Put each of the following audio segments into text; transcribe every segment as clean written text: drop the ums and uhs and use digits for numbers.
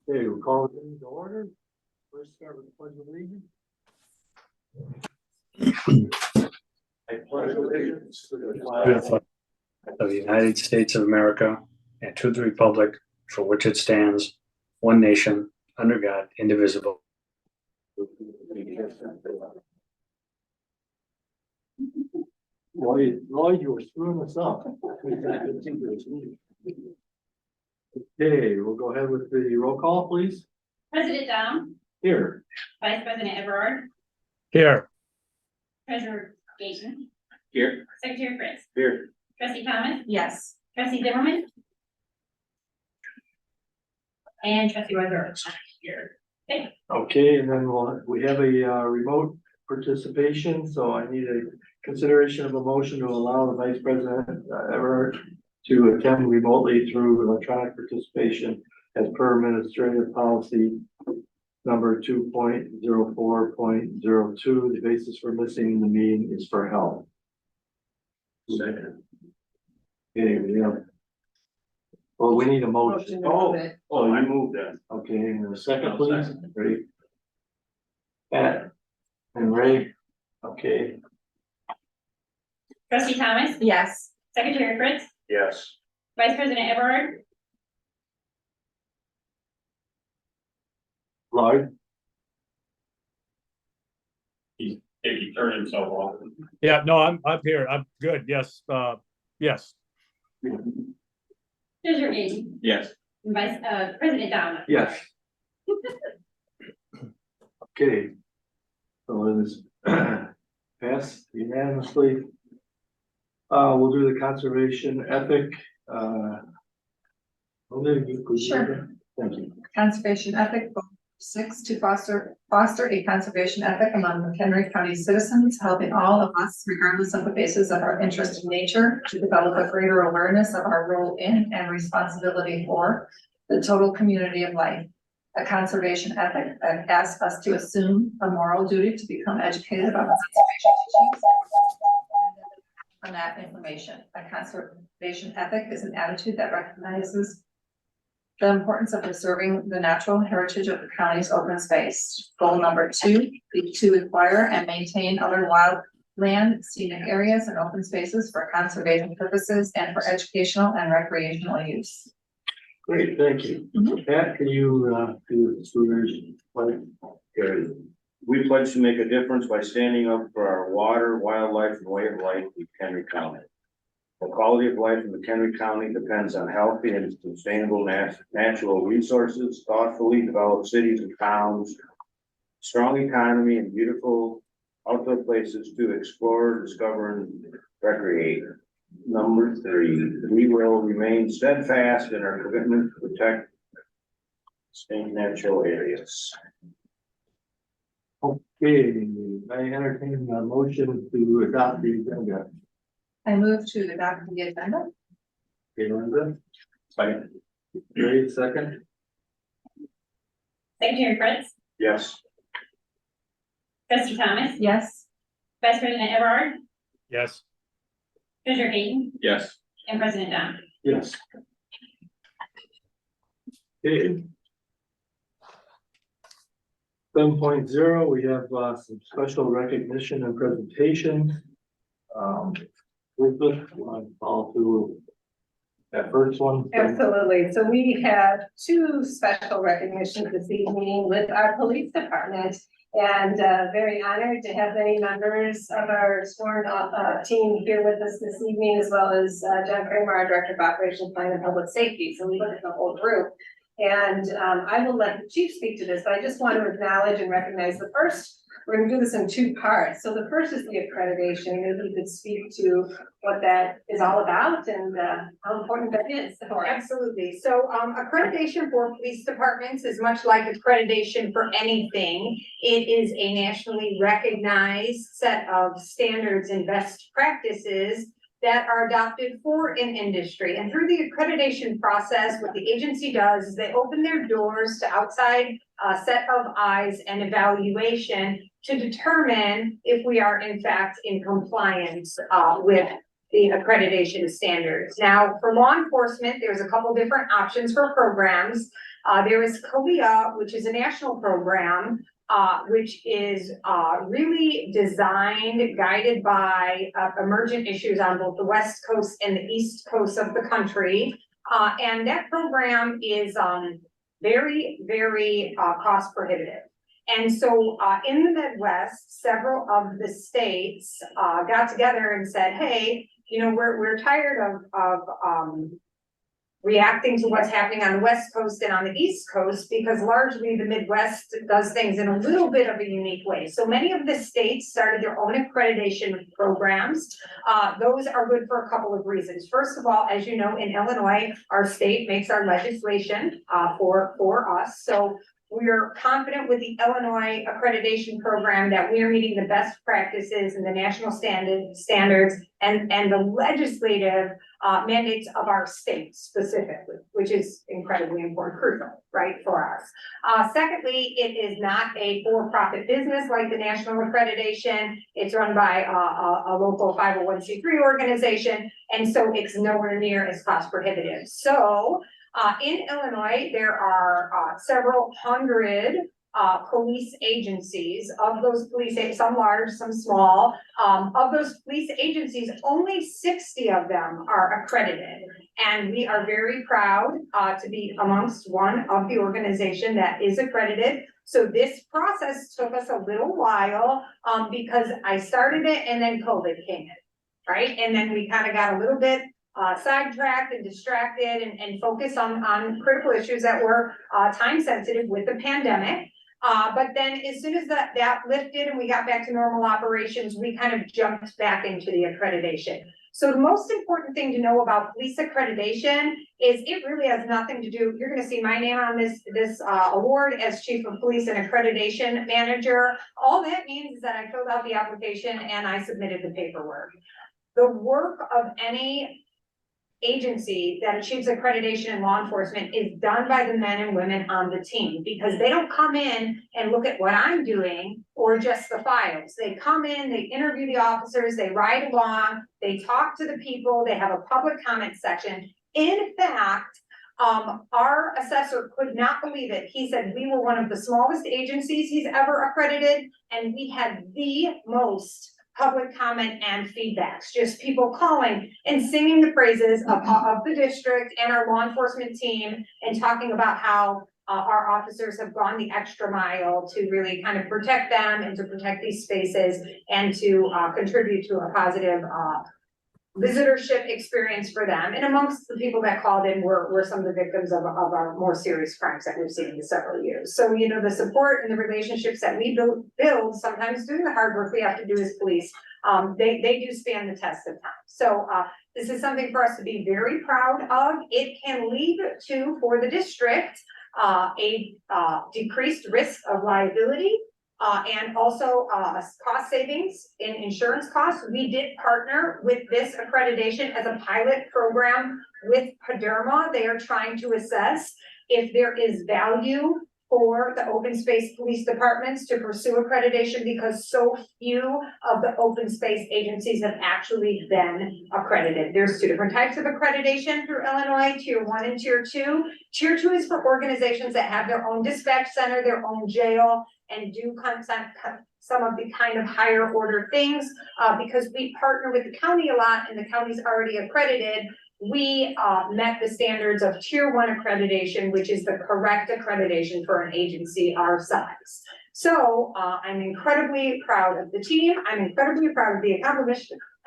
Okay, we'll call it into order. First, start with the pledge of allegiance. I pledge allegiance to the flag of the United States of America and to the republic for which it stands, one nation, under God, indivisible. Lloyd, you were screwing us up. Okay, we'll go ahead with the roll call, please. President Dom, Here. Vice President Everard, Here. Treasurer Gaten, Here. Secretary Fritz, Here. Trustee Thomas, Yes. Trustee Zimmerman, and Trustee Wazor here. Okay, and then we have a remote participation, so I need a consideration of a motion to allow the Vice President Everard to attend remotely through electronic participation as per administrative policy number 2.04.02. The basis for missing the meeting is for health. Second. Okay, well, we need a motion. Oh, I moved that. Okay, and a second, please. Ready? Pat and Ray. Okay. Trustee Thomas, yes. Secretary Fritz, Yes. Vice President Everard, Lloyd. If he turned himself off. Yeah, no, I'm here. I'm good. Yes. Yes. Treasurer Gaten, Yes. and President Dom. Yes. Okay. So it is passed unanimously. We'll do the conservation ethic. Sure. Thank you. Conservation ethic, goal 6, to foster a conservation ethic among McHenry County citizens, helping all of us, regardless of the basis of our interest in nature, to develop a greater awareness of our role in and responsibility for the total community of life. A conservation ethic that asks us to assume a moral duty to become educated about conservation issues. On that information, a conservation ethic is an attitude that recognizes the importance of preserving the natural heritage of the county's open space. Goal number 2, to acquire and maintain other wildland, scenic areas and open spaces for conservation purposes and for educational and recreational use. Great, thank you. Pat, can you do the supervision? Good. We pledge to make a difference by standing up for our water, wildlife, and way of life in McHenry County. The quality of life in McHenry County depends on healthy and sustainable natural resources, thoughtfully developed cities and towns, strong economy, and beautiful outdoor places to explore, discover, and recreate. Number 3, we will remain steadfast in our commitment to protect distinct natural areas. Okay, I entertain a motion to adopt the agenda. I move to adopt the agenda. Okay, Linda. Second. Great, second. Secretary Fritz, Yes. Trustee Thomas, Yes. Vice President Everard, Yes. Treasurer Gaten, Yes. and President Dom. Yes. Okay. 7.0, we have some special recognition and presentation. Elizabeth, you want to follow through that first one? Absolutely. So we have 2 special recognitions this evening with our police department, and very honored to have many members of our sworn team here with us this evening, as well as John Kramer, our Director of Operations Plan and Public Safety. So we look at the whole group. And I will let the chief speak to this, but I just want to acknowledge and recognize the first. We're going to do this in 2 parts. So the first is the accreditation. Maybe you could speak to what that is all about and how important that is. Absolutely. So accreditation for police departments is much like accreditation for anything. It is a nationally recognized set of standards and best practices that are adopted for an industry. And through the accreditation process, what the agency does is they open their doors to outside set of eyes and evaluation to determine if we are in fact in compliance with the accreditation standards. Now, for law enforcement, there's a couple different options for programs. There is CALIA, which is a national program, which is really designed, guided by emergent issues on both the West Coast and the East Coast of the country. And that program is very, very cost prohibitive. And so in the Midwest, several of the states got together and said, hey, you know, we're tired of reacting to what's happening on the West Coast and on the East Coast, because largely the Midwest does things in a little bit of a unique way. So many of the states started their own accreditation programs. Those are good for a couple of reasons. First of all, as you know, in Illinois, our state makes our legislation for us. So we're confident with the Illinois accreditation program that we are meeting the best practices and the national standards and the legislative mandates of our state specifically, which is incredibly important, crucial, right, for us. Secondly, it is not a for-profit business like the national accreditation. It's run by a local 501c3 organization, and so it's nowhere near as cost prohibitive. So in Illinois, there are several hundred police agencies. Of those police, some large, some small, of those police agencies, only 60 of them are accredited. And we are very proud to be amongst one of the organization that is accredited. So this process took us a little while because I started it and then COVID came in, right? And then we kind of got a little bit sidetracked and distracted and focused on critical issues that were time sensitive with the pandemic. But then as soon as that lifted and we got back to normal operations, we kind of jumped back into the accreditation. So the most important thing to know about police accreditation is it really has nothing to do, you're gonna see my name on this award as Chief of Police and Accreditation Manager. All that means is that I filled out the application and I submitted the paperwork. The work of any agency that achieves accreditation in law enforcement is done by the men and women on the team, because they don't come in and look at what I'm doing or just the files. They come in, they interview the officers, they ride along, they talk to the people, they have a public comment section. In fact, our assessor could not believe it. He said we were one of the smallest agencies he's ever accredited, and we had the most public comment and feedbacks, just people calling and singing the praises of the district and our law enforcement team, and talking about how our officers have gone the extra mile to really kind of protect them and to protect these spaces and to contribute to a positive visitorship experience for them. And amongst the people that called in were some of the victims of our more serious crimes that we've seen in several years. So, you know, the support and the relationships that we build sometimes doing the hard work we have to do as police, they do stand the test of time. So this is something for us to be very proud of. It can lead to, for the district, a decreased risk of liability, and also cost savings in insurance costs. We did partner with this accreditation as a pilot program with Paderma. They are trying to assess if there is value for the open space police departments to pursue accreditation, because so few of the open space agencies have actually been accredited. There's two different types of accreditation through Illinois, Tier 1 and Tier 2. Tier 2 is for organizations that have their own dispatch center, their own jail, and do some of the kind of higher order things. Because we partner with the county a lot and the county's already accredited, we met the standards of Tier 1 accreditation, which is the correct accreditation for an agency our size. So I'm incredibly proud of the team. I'm incredibly proud of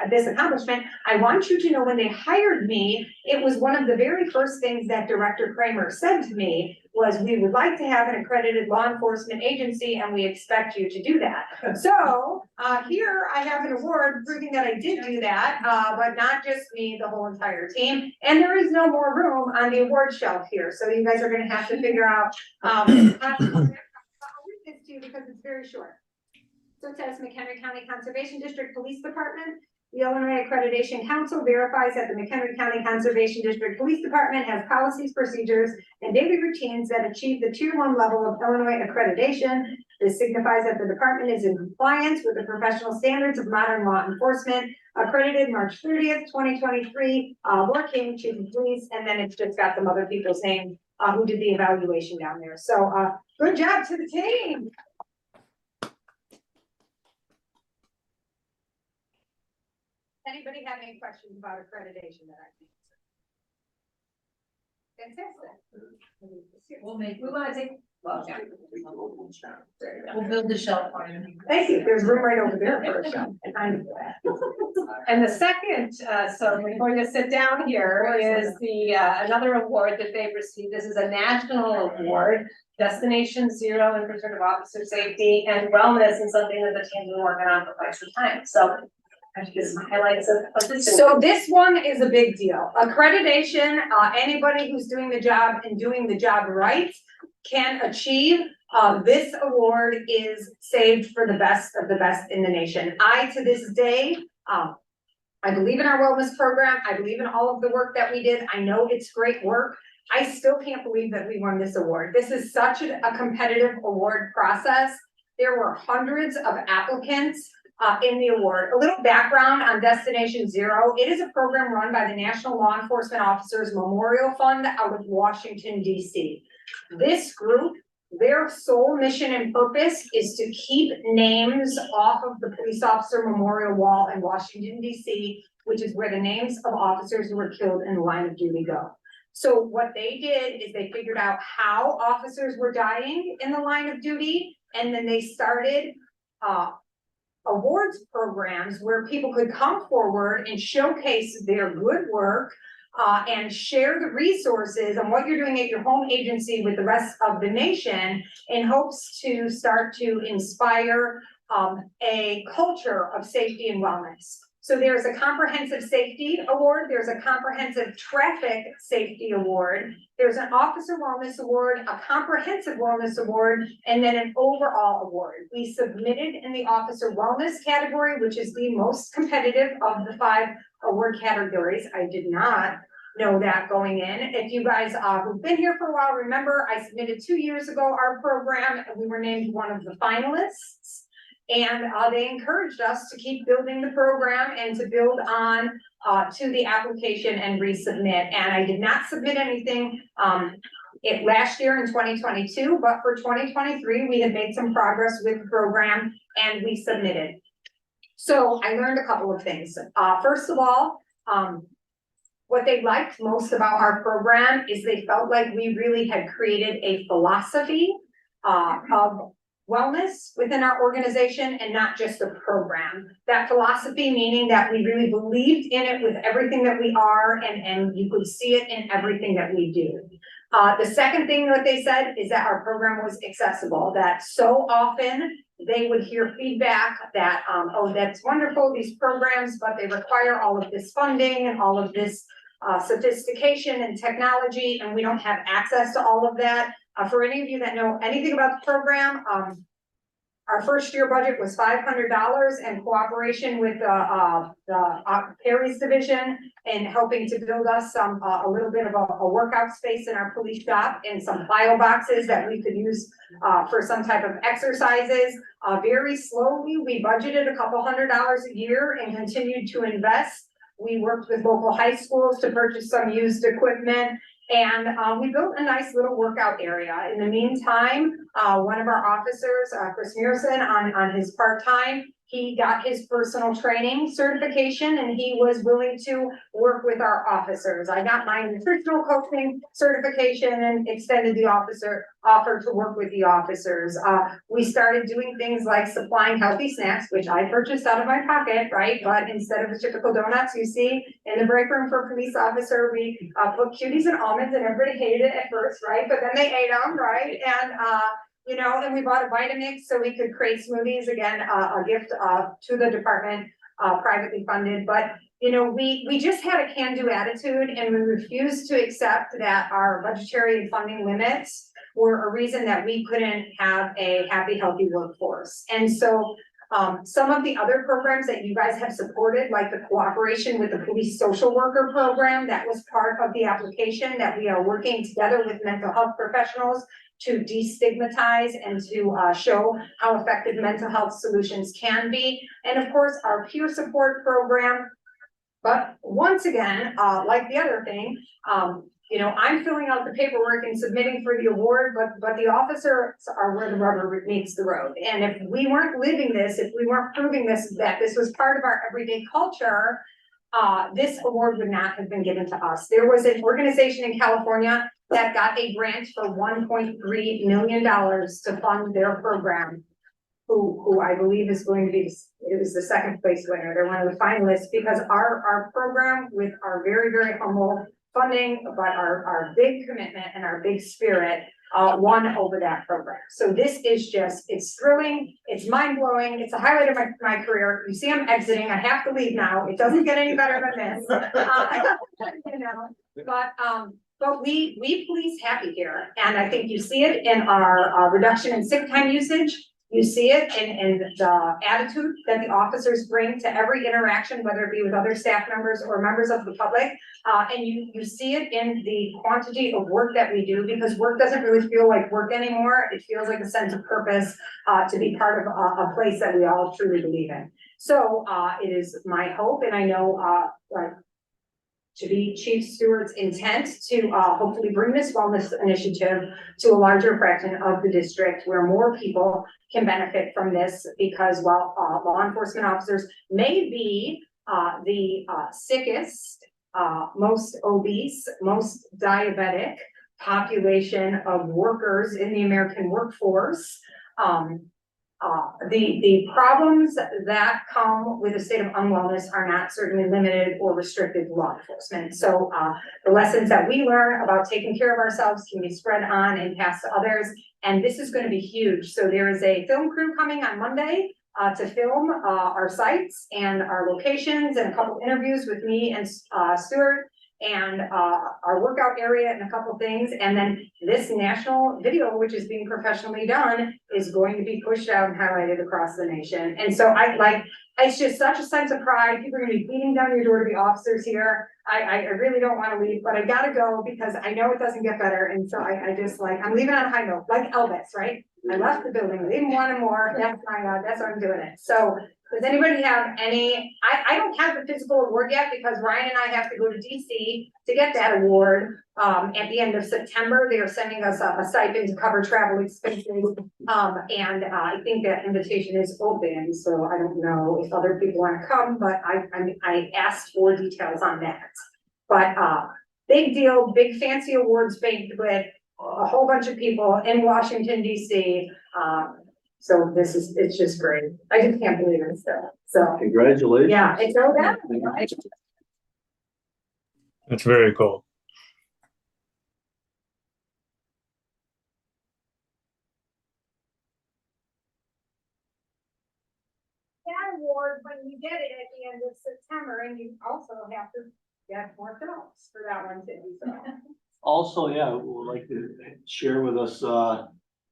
this accomplishment. I want you to know, when they hired me, it was one of the very first things that Director Kramer said to me was, we would like to have an accredited law enforcement agency and we expect you to do that. So here I have an award proving that I did do that, but not just me, the whole entire team. And there is no more room on the award shelf here. So you guys are going to have to figure out how to read this to you, because it's very short. So it says McHenry County Conservation District Police Department. The Illinois Accreditation Council verifies that the McHenry County Conservation District Police Department has policies, procedures, and daily routines that achieve the Tier 1 level of Illinois accreditation. This signifies that the department is in compliance with the professional standards of modern law enforcement. Accredited March 30th, 2023, working Chief of Police, and then it's just got some other people's names who did the evaluation down there. So, good job to the team. Anybody have any questions about accreditation that I can answer? Fantastic. We wanna take, well, yeah. We'll build the shelf for you. Thank you. There's room right over there for a shelf. And the second, so before you sit down here is the, another award that they've received. This is a national award, Destination Zero in pursuit of officer safety and wellness, and something that the team's been working on for quite some time. So I should get some highlights of this. So this one is a big deal. Accreditation, anybody who's doing the job and doing the job right can achieve. This award is saved for the best of the best in the nation. To this day, I believe in our wellness program. I believe in all of the work that we did. I know it's great work. I still can't believe that we won this award. This is such a competitive award process. There were hundreds of applicants in the award. A little background on Destination Zero. It is a program run by the National Law Enforcement Officers Memorial Fund out of Washington, DC. This group, their sole mission and purpose is to keep names off of the police officer memorial wall in Washington, DC, which is where the names of officers who were killed in the line of duty go. So what they did is they figured out how officers were dying in the line of duty, and then they started awards programs where people could come forward and showcase their good work and share the resources and what you're doing at your home agency with the rest of the nation in hopes to start to inspire a culture of safety and wellness. So there's a comprehensive safety award, there's a comprehensive traffic safety award, there's an officer wellness award, a comprehensive wellness award, and then an overall award. We submitted in the officer wellness category, which is the most competitive of the 5 award categories. I did not know that going in. If you guys who've been here for a while, remember I submitted 2 years ago our program, and we were named one of the finalists. And they encouraged us to keep building the program and to build on to the application and resubmit. And I did not submit anything last year in 2022, but for 2023, we had made some progress with the program and we submitted. So I learned a couple of things. First of all, what they liked most about our program is they felt like we really had created a philosophy of wellness within our organization and not just a program. That philosophy meaning that we really believed in it with everything that we are, and you could see it in everything that we do. The second thing that they said is that our program was accessible, that so often they would hear feedback that, oh, that's wonderful, these programs, but they require all of this funding and all of this sophistication and technology, and we don't have access to all of that. For any of you that know anything about the program, our first year budget was $500 in cooperation with the Perry's division and helping to build us some a little bit of a workout space in our police shop and some plyo boxes that we could use for some type of exercises. Very slowly, we budgeted a couple $100 a year and continued to invest. We worked with local high schools to purchase some used equipment. And we built a nice little workout area. In the meantime, one of our officers, Chris Mearson, on his part-time, he got his personal training certification and he was willing to work with our officers. I got my nutritional coaching certification and extended the offer to work with the officers. We started doing things like supplying healthy snacks, which I purchased out of my pocket, right? But instead of the typical donuts you see in the break room for a police officer, we put cuties and almonds, and everybody hated it at first, right? But then they ate them, right? And you know, and we bought a Vitamix so we could create smoothies, again, a gift to the department, privately funded. But, you know, we just had a can-do attitude, and we refused to accept that our budgetary and funding limits were a reason that we couldn't have a happy, healthy workforce. And so some of the other programs that you guys have supported, like the cooperation with the police social worker program, that was part of the application that we are working together with mental health professionals to destigmatize and to show how effective mental health solutions can be. And of course, our peer support program. But once again, like the other thing, you know, I'm filling out the paperwork and submitting for the award, but the officers are where the rubber meets the road. And if we weren't living this, if we weren't proving this, that this was part of our everyday culture, this award would not have been given to us. There was an organization in California that got a grant for $1.3 million to fund their program. Who I believe is going to be, it was the second place winner. They're one of the finalists because our program with our very, very humble funding, but our big commitment and our big spirit, won over that program. So this is just, it's thrilling, it's mind blowing, it's a highlight of my career. You see I'm exiting, I have to leave now. It doesn't get any better than this. You know, but we police happy here. And I think you see it in our reduction in sick time usage. You see it in the attitude that the officers bring to every interaction, whether it be with other staff members or members of the public. And you see it in the quantity of work that we do, because work doesn't really feel like work anymore. It feels like a sense of purpose to be part of a place that we all truly believe in. So it is my hope, and I know to be Chief Stewart's intent to hopefully bring this wellness initiative to a larger fraction of the district where more people can benefit from this, because while law enforcement officers may be the sickest, most obese, most diabetic population of workers in the American workforce, the problems that come with a state of unwellness are not certainly limited or restricted to law enforcement. So the lessons that we learn about taking care of ourselves can be spread on and passed to others. And this is going to be huge. So there is a film crew coming on Monday to film our sites and our locations, and a couple interviews with me and Stuart, and our workout area and a couple things. And then this national video, which is being professionally done, is going to be pushed out and highlighted across the nation. And so it's just such a sense of pride. People are gonna be beating down your door to be officers here. I really don't want to leave, but I gotta go because I know it doesn't get better. And so I just I'm leaving on a high note, like Elvis, right? I left the building, leaving wanting more. That's why I'm doing it. So does anybody have any, I don't have the physical award yet because Ryan and I have to go to DC to get that award. At the end of September, they are sending us a stipend to cover travel expenses. And I think that invitation is open, so I don't know if other people want to come, but I asked for details on that. But big deal, big fancy awards banquet, a whole bunch of people in Washington, DC. So it's just great. I just can't believe it still. So Congratulations. yeah, it's no doubt. That's very cool. That award when you get it at the end of September, and you also have to get more films for that one too. So. Also, yeah, would like to share with us,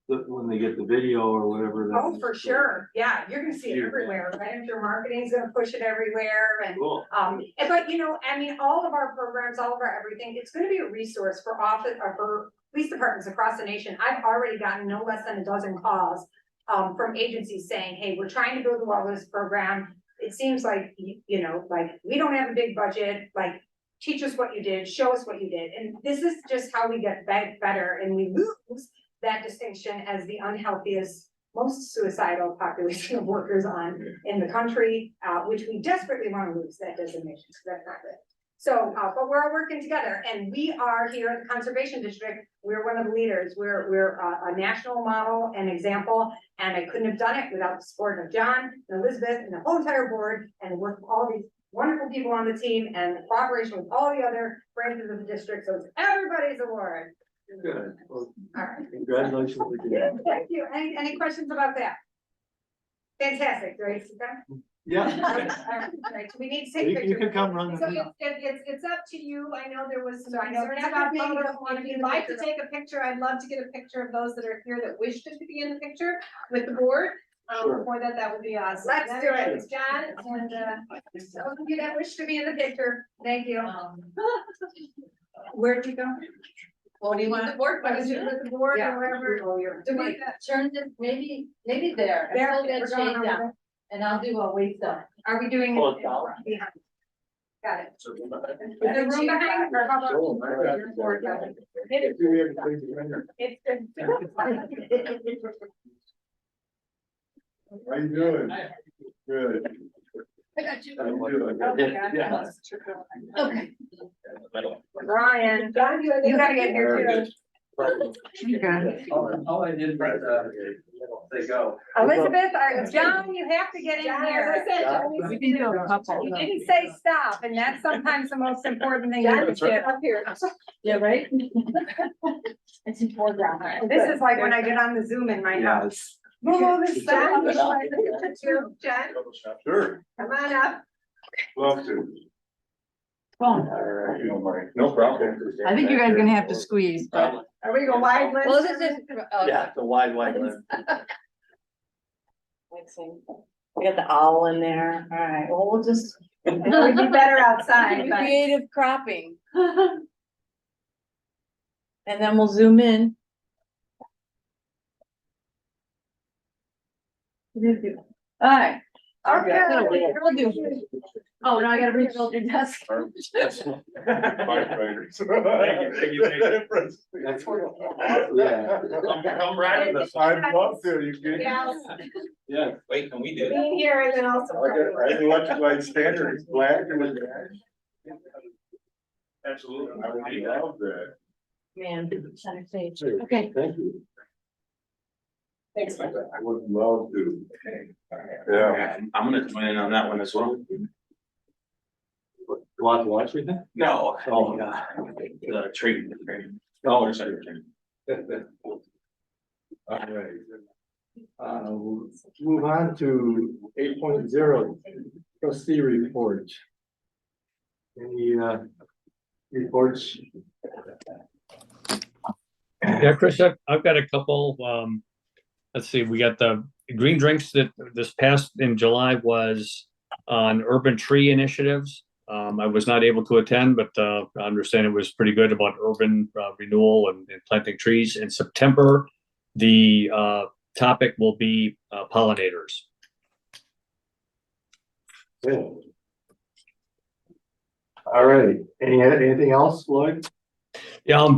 when they get the video or whatever. Oh, for sure. Yeah, you're gonna see it everywhere, right? If your marketing's gonna push it everywhere and, Cool. but you know, I mean, all of our programs, all of our everything, it's gonna be a resource for office or for police departments across the nation. I've already gotten no less than a dozen calls from agencies saying, hey, we're trying to build a wellness program. It seems like, you know, like we don't have a big budget, like teach us what you did, show us what you did. And this is just how we get better, and we lose that distinction as the unhealthiest, most suicidal population of workers in the country, which we desperately want to lose that designation. So that's not good. So, but we're all working together, and we are here at the Conservation District. We're one of the leaders. We're a national model and example, and I couldn't have done it without the support of John and Elizabeth and the whole entire board, and with all these wonderful people on the team, and the cooperation with all the other branches of the district. So it's everybody's award. Good. Well, All right. congratulations again. Thank you. Any questions about that? Fantastic, right? Yeah. All right. We need to take pictures. You can come run. So it's up to you. I know there was some So I know concern it's about not me, photos. but If you'd like to take a picture, I'd love to get a picture of those that are here that wish to be in the picture with the board. Sure. Before that would be awesome. Let's do it. It's John and those of you that wish to be in the picture, thank you. Where did we go? Well, do you want the board? What is it with the board Yeah. or wherever? Oh, you're. Do we turn it, maybe there, There, until we're that going shade over down, there. and I'll do a wait down. Are we doing? Pull it down. Behind. Got it. Is there room behind or how about? Your board, got it. It's good. How you doing? Good. I got you. How you doing? Okay. Ryan, you gotta get here too. All I did was, they go. Elizabeth, John, you have to get in here. We can do a couple. You didn't say stop, and that's sometimes the most important thing you can do. Up here. Yeah, right? It's in foreground. This is like when I get on the Zoom in my house. Move over, John. John, Sure, come on up. love to. Phone. You don't mind. No problem. I think you guys are gonna have to squeeze, but. Are we going wide lens? Well, this is. Yeah, the wide lens. We got the owl in there. All right, well, we'll just. It would be better outside, but. Creative cropping. And then we'll zoom in. All right. Okay. We'll do. Oh, now I gotta rebuild your desk. Firefighters. That's yeah. Come right in the side. I'd love to, you can. Yeah, Yeah, wait, can we do that? being here and then also. I electrified standard is black and with that. Absolutely. I would love that. Man, center stage. Okay. Thank you. Thanks, Mike. I would love to. Yeah. I'm gonna join in on that one as well. You want to watch me then? No. Oh, yeah. The tree. Oh, sorry. All right. We'll move on to 8.0 trustee report. Any reports? Yeah, Chris, I've got a couple, let's see, we got the green drinks that this past in July was on urban tree initiatives. I was not able to attend, but I understand it was pretty good about urban renewal and planting trees. In September, the topic will be pollinators. Good. All right, anything else, Lloyd? Yeah,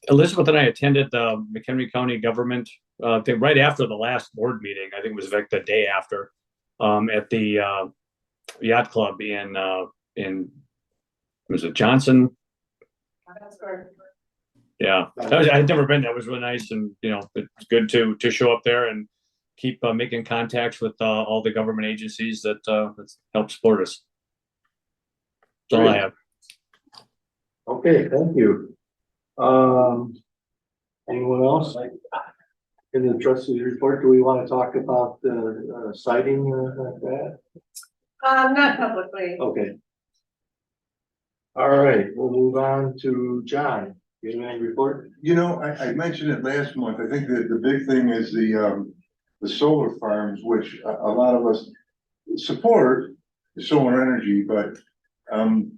Elizabeth and I attended the McHenry County government, I think right after the last board meeting. I think it was like the day after, at the yacht club in was it Johnson? Yeah, I'd never been there. It was really nice, and it's good to show up there and keep making contacts with all the government agencies that help support us. That's all I have. Okay, thank you. Anyone else? In the trustees report, do we want to talk about the citing like that? Not publicly. Okay. All right, we'll move on to John. You have any report? I mentioned it last month. I think that the big thing is the solar farms, which a lot of us support the solar energy, but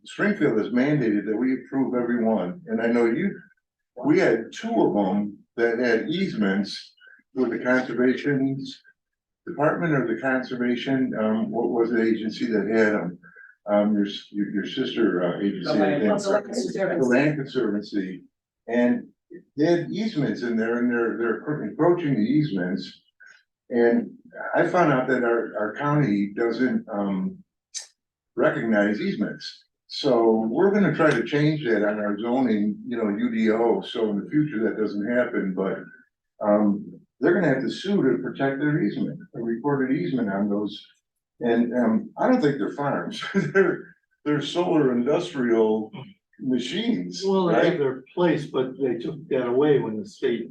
Springfield has mandated that we approve every one. And I know we had two of them that had easements with the conservation department or the conservation, what was the agency that had them? Your sister agency, I think, the Land Conservancy. And they had easements in there, and they're encroaching the easements. And I found out that our county doesn't recognize easements. So we're gonna try to change that on our zoning, UDO, so in the future that doesn't happen, but they're gonna have to sue to protect their easement, a recorded easement on those. And I don't think they're farms, they're solar industrial machines, Well, they have right? their place, but they took that away when the state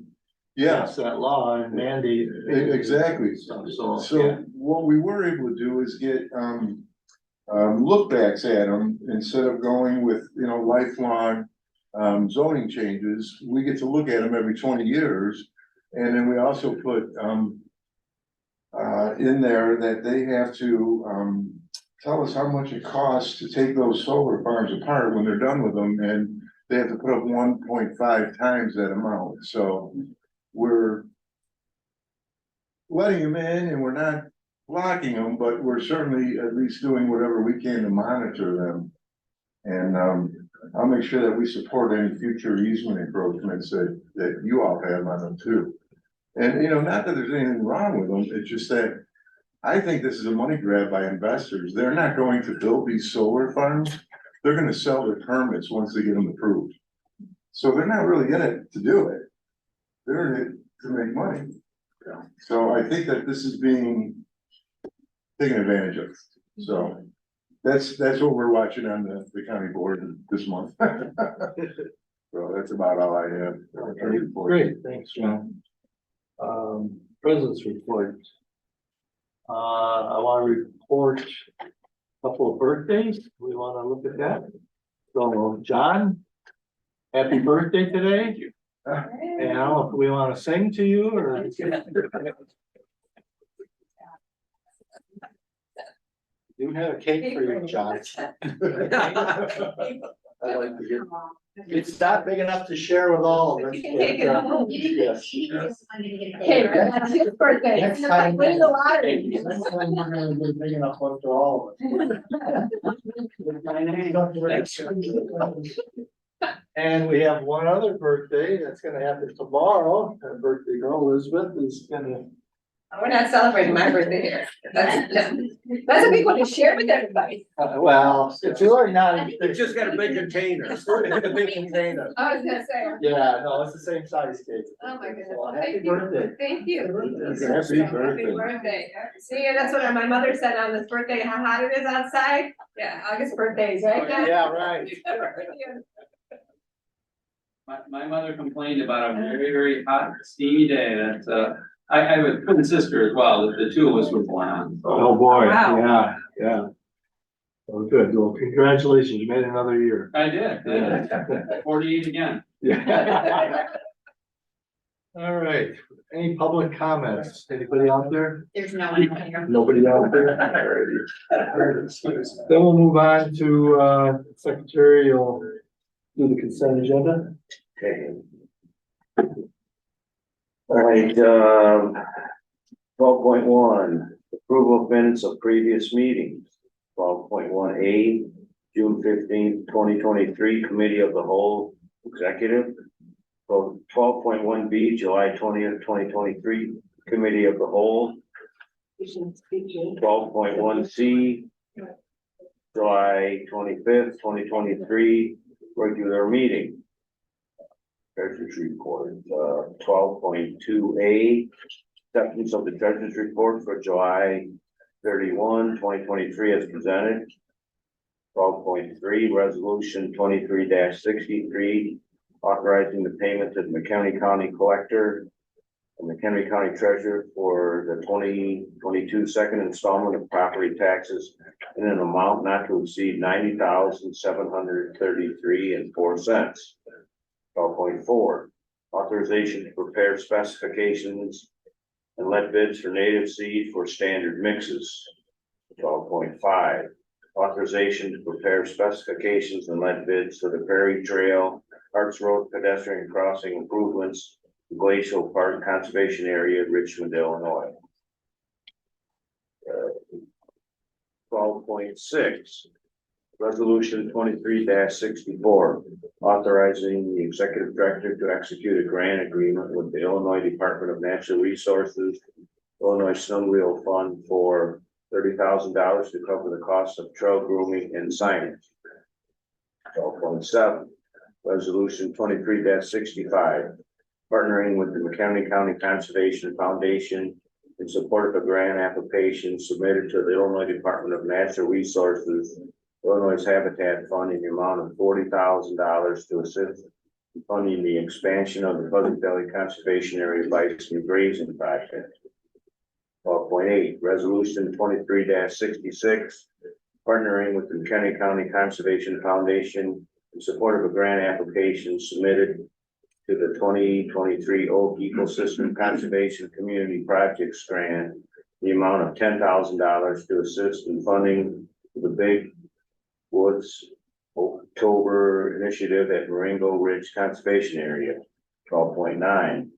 Yeah, passed that law and mandated. exactly. Stuff, So yeah. what we were able to do is get look backs at them instead of going with, lifelong zoning changes. We get to look at them every 20 years. And then we also put in there that they have to tell us how much it costs to take those solar farms apart when they're done with them, and they have to put up 1.5 times that amount. So we're letting them in, and we're not blocking them, but we're certainly at least doing whatever we can to monitor them. And, I'll make sure that we support any future easement encroachments that you all have on them too. And, not that there's anything wrong with them, it's just that I think this is a money grab by investors. They're not going to build these solar farms. They're gonna sell their permits once they get them approved. So they're not really in it to do it. They're in it to make money. So I think that this is being taken advantage of. So that's what we're watching on the county board this month. So that's about all I have. Great, thanks, John. President's report. I want to report a couple of birthdays. We want to look at that. So, John, happy birthday today. And I don't know if we want to sing to you or. You have a cake for you, John. I like to get. It's not big enough to share with all of us. You can take it home. Yes. Okay, that's his birthday. Next It's like time. winning the lottery. Next time we're gonna be big enough one for all of us. And we have one other birthday that's gonna happen tomorrow. Our birthday girl Elizabeth is gonna. We're not celebrating my birthday here. That's a big one to share with everybody. Well, it's really not. It's just got a big container. It's a big container. I was gonna say, Yeah, no, it's the same size cake. oh my goodness, Well, well, happy thank you, birthday. thank you. Happy birthday. Happy birthday. See, and that's what my mother said on this birthday, how hot it is outside. Yeah, August birthdays, right? Yeah, right. My mother complained about a very, very hot, steamy day. That's, I have a twin sister as well. The two of us were born on. Oh, boy, Wow. yeah, yeah. Oh, good, well, congratulations, you made another year. I did. 48 again. Yeah. All right, any public comments, anybody out there? There's no one here. Nobody out there? Alrighty. Then we'll move on to, secretary will do the consent agenda. Okay. All right, 12.1, approval of minutes of previous meetings. 12.1A, June 15th, 2023, committee of the whole executive. 12.1B, July 20th, 2023, committee of the whole. 12.1C, July 25th, 2023, regular meeting. Treasurer's report, 12.2A, acceptance of the treasurer's report for July 31, 2023 as presented. 12.3, resolution 23-63, authorizing the payment to the McHenry County Collector and McHenry County Treasurer for the 2022 second installment of property taxes in an amount not to exceed $90,733.04. 12.4, authorization to prepare specifications and let bids for native seed for standard mixes. 12.5, authorization to prepare specifications and let bids for the Prairie Trail, Arts Road pedestrian crossing improvements, Glacial Park Conservation Area, Richmond, Illinois. 12.6, resolution 23-64, authorizing the executive director to execute a grant agreement with the Illinois Department of Natural Resources, Illinois Snow Wheel Fund for $30,000 to cover the cost of trail grooming and signage. 12.7, resolution 23-65, partnering with the McHenry County Conservation Foundation in support of a grant application submitted to the Illinois Department of Natural Resources, Illinois Habitat Fund in the amount of $40,000 to assist in funding the expansion of the Pleasant Valley Conservation Area Bison Grazing Project. 12.8, resolution 23-66, partnering with the McHenry County Conservation Foundation in support of a grant application submitted to the 2023 Oak Ecosystem Conservation Community Projects Grant, the amount of $10,000 to assist in funding the Big Woods October initiative at Marengo Ridge Conservation Area. 12.9,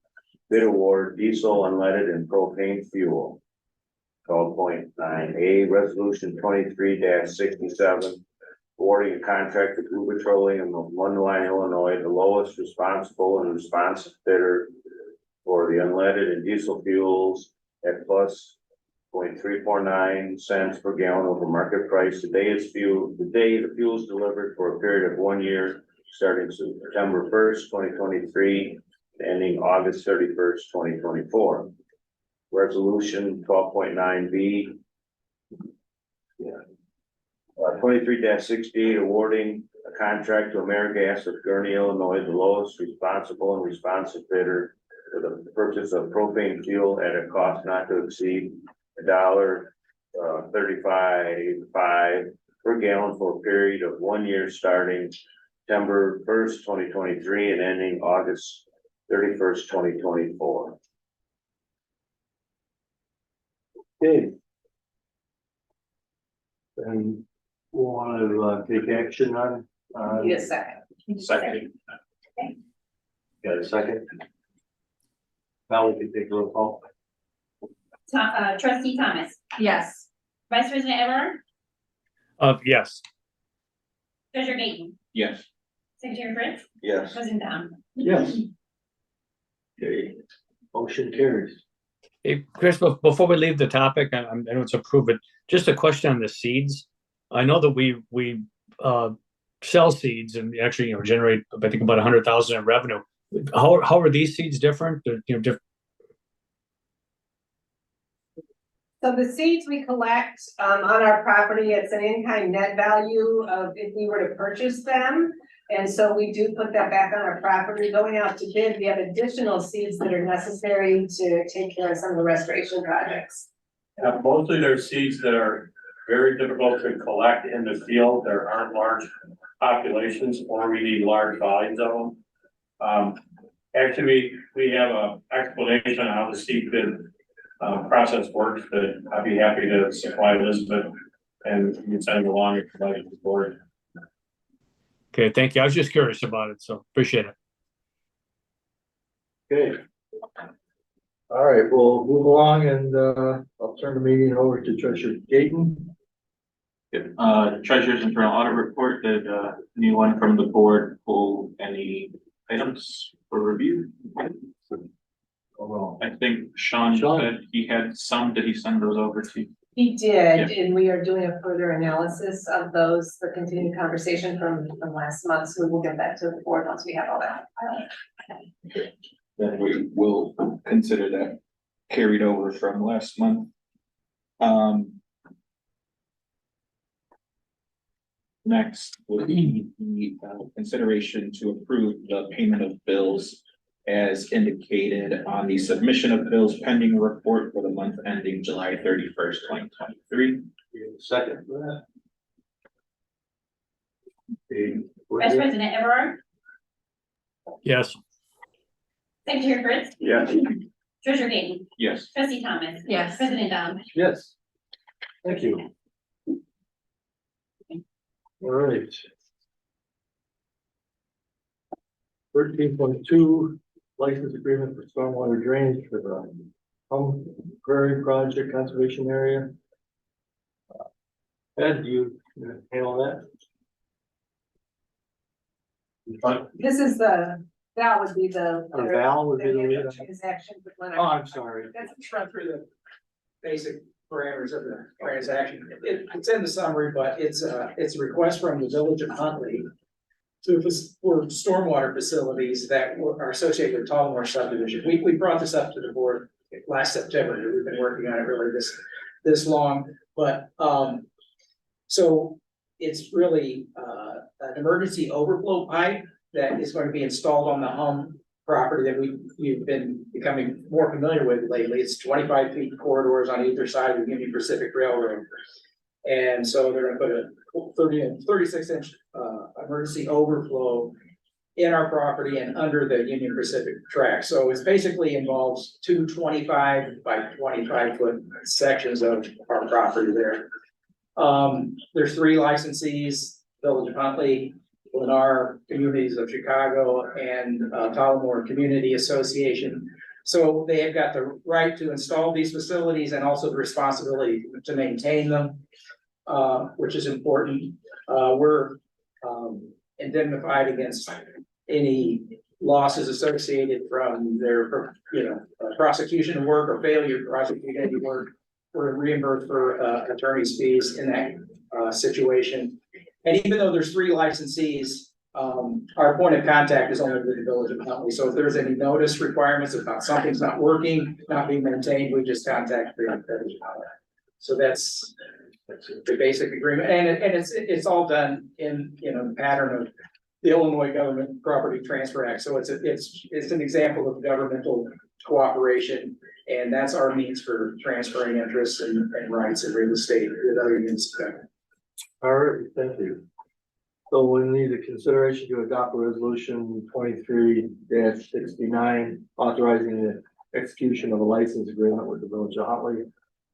bid award diesel, unleaded, and propane fuel. 12.9A, resolution 23-67, awarding a contract to Blue Petroleum of Mundelein, Illinois, the lowest responsible and responsive bidder for the unleaded and diesel fuels at plus 0.349 cents per gallon over market price. The day the fuel is delivered for a period of 1 year, starting September 1st, 2023, ending August 31st, 2024. Resolution 12.9B. 23-68, awarding a contract to AmeriGas of Gurnee, Illinois, the lowest responsible and responsive bidder for the purchase of propane fuel at a cost not to exceed $1.35 per gallon for a period of 1 year, starting September 1st, 2023, and ending August 31st, 2024. Okay. And we'll want to take action on, Need a second. Second. got a second? Now we can take a roll call. Trustee Thomas, Yes. Vice President Everard, Yes. Treasurer Gaten, Yes. Secretary Fritz, Yes. President Dom. Yes. Okay, motion carries. Hey, Chris, before we leave the topic, I know it's approved, but just a question on the seeds. I know that we sell seeds and actually, generate, I think, about 100,000 in revenue. How are these seeds different? They're, different. So the seeds we collect on our property, it's an in-kind net value of if we were to purchase them. And so we do put that back on our property. Going out to bid, we have additional seeds that are necessary to take care of some of the restoration projects. Mostly there's seeds that are very difficult to collect in the field. There aren't large populations, or we need large volumes of them. Actually, we have a explanation on how the seed bid process works that I'd be happy to supply Elizabeth, and you can send it along if you'd like to the board. Okay, thank you. I was just curious about it, so appreciate it. Okay. All right, we'll move along and I'll turn the meeting over to Treasurer Gaten. Treasurer's internal audit report. Did anyone from the board pull any items for review? I think Sean said he had some. Did he send those over to you? He did, and we are doing a further analysis of those, the continued conversation from last month, so we will get that to the board once we have all that. Then we will consider that carried over from last month. Next would be the consideration to approve the payment of bills as indicated on the submission of bills pending report for the month ending July 31st, 2023. Second for that. Okay. Vice President Everard, Yes. Secretary Fritz, Yes. Treasurer Gaten, Yes. Trustee Thomas. Yes. President Dom. Yes. Thank you. All right. 13.2, license agreement for stormwater drainage for the Prairie Project Conservation Area. Ed, do you handle that? This is that would be the. Or Val would be the lead? Transaction with Leonard. Oh, I'm sorry. That's run through the basic parameters of the transaction. It's in the summary, but it's a request from the village of Huntley for stormwater facilities that are associated with Tullamore subdivision. We brought this up to the board last September. We've been working on it really this long, but so it's really an emergency overflow pipe that is going to be installed on the home property that we've been becoming more familiar with lately. It's 25 feet corridors on either side of the Union Pacific Railroad. And so they're gonna put a 30 and 36 inch emergency overflow in our property and under the Union Pacific track. So it's basically involves two 25 by 25 foot sections of our property there. There's 3 licensees: Village of Huntley, Lennar Communities of Chicago, and Tullamore Community Association. So they have got the right to install these facilities and also the responsibility to maintain them, which is important. we're, indemnified against any losses associated from their, prosecution work or failure to prosecute any work. We're reimbursed for, attorney's fees in that, situation. And even though there's 3 licensees, our point of contact is only with the village of Huntley. So if there's any notice requirements about something's not working, not being maintained, we just contact the village of Huntley. So that's the basic agreement, and it's all done in, the pattern of the Illinois Government Property Transfer Act. So it's an example of governmental cooperation, and that's our means for transferring interests and rights in real estate with other municipalities. All right, thank you. So we need a consideration to adopt a resolution 23-69, authorizing the execution of a license agreement with the village of Huntley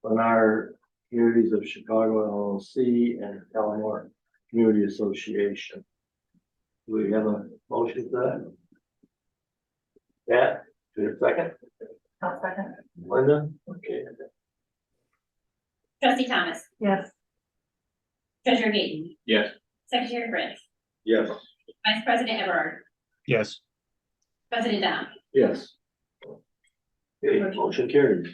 on our Communities of Chicago LLC and Eleanor Community Association. Do we have a motion for that? Yeah, do you have a second? I'll second. Linda? Okay. Trustee Thomas, Yes. Treasurer Gaten, Yes. Secretary Fritz, Yes. Vice President Everard, Yes. President Dom. Yes. Okay, motion carries.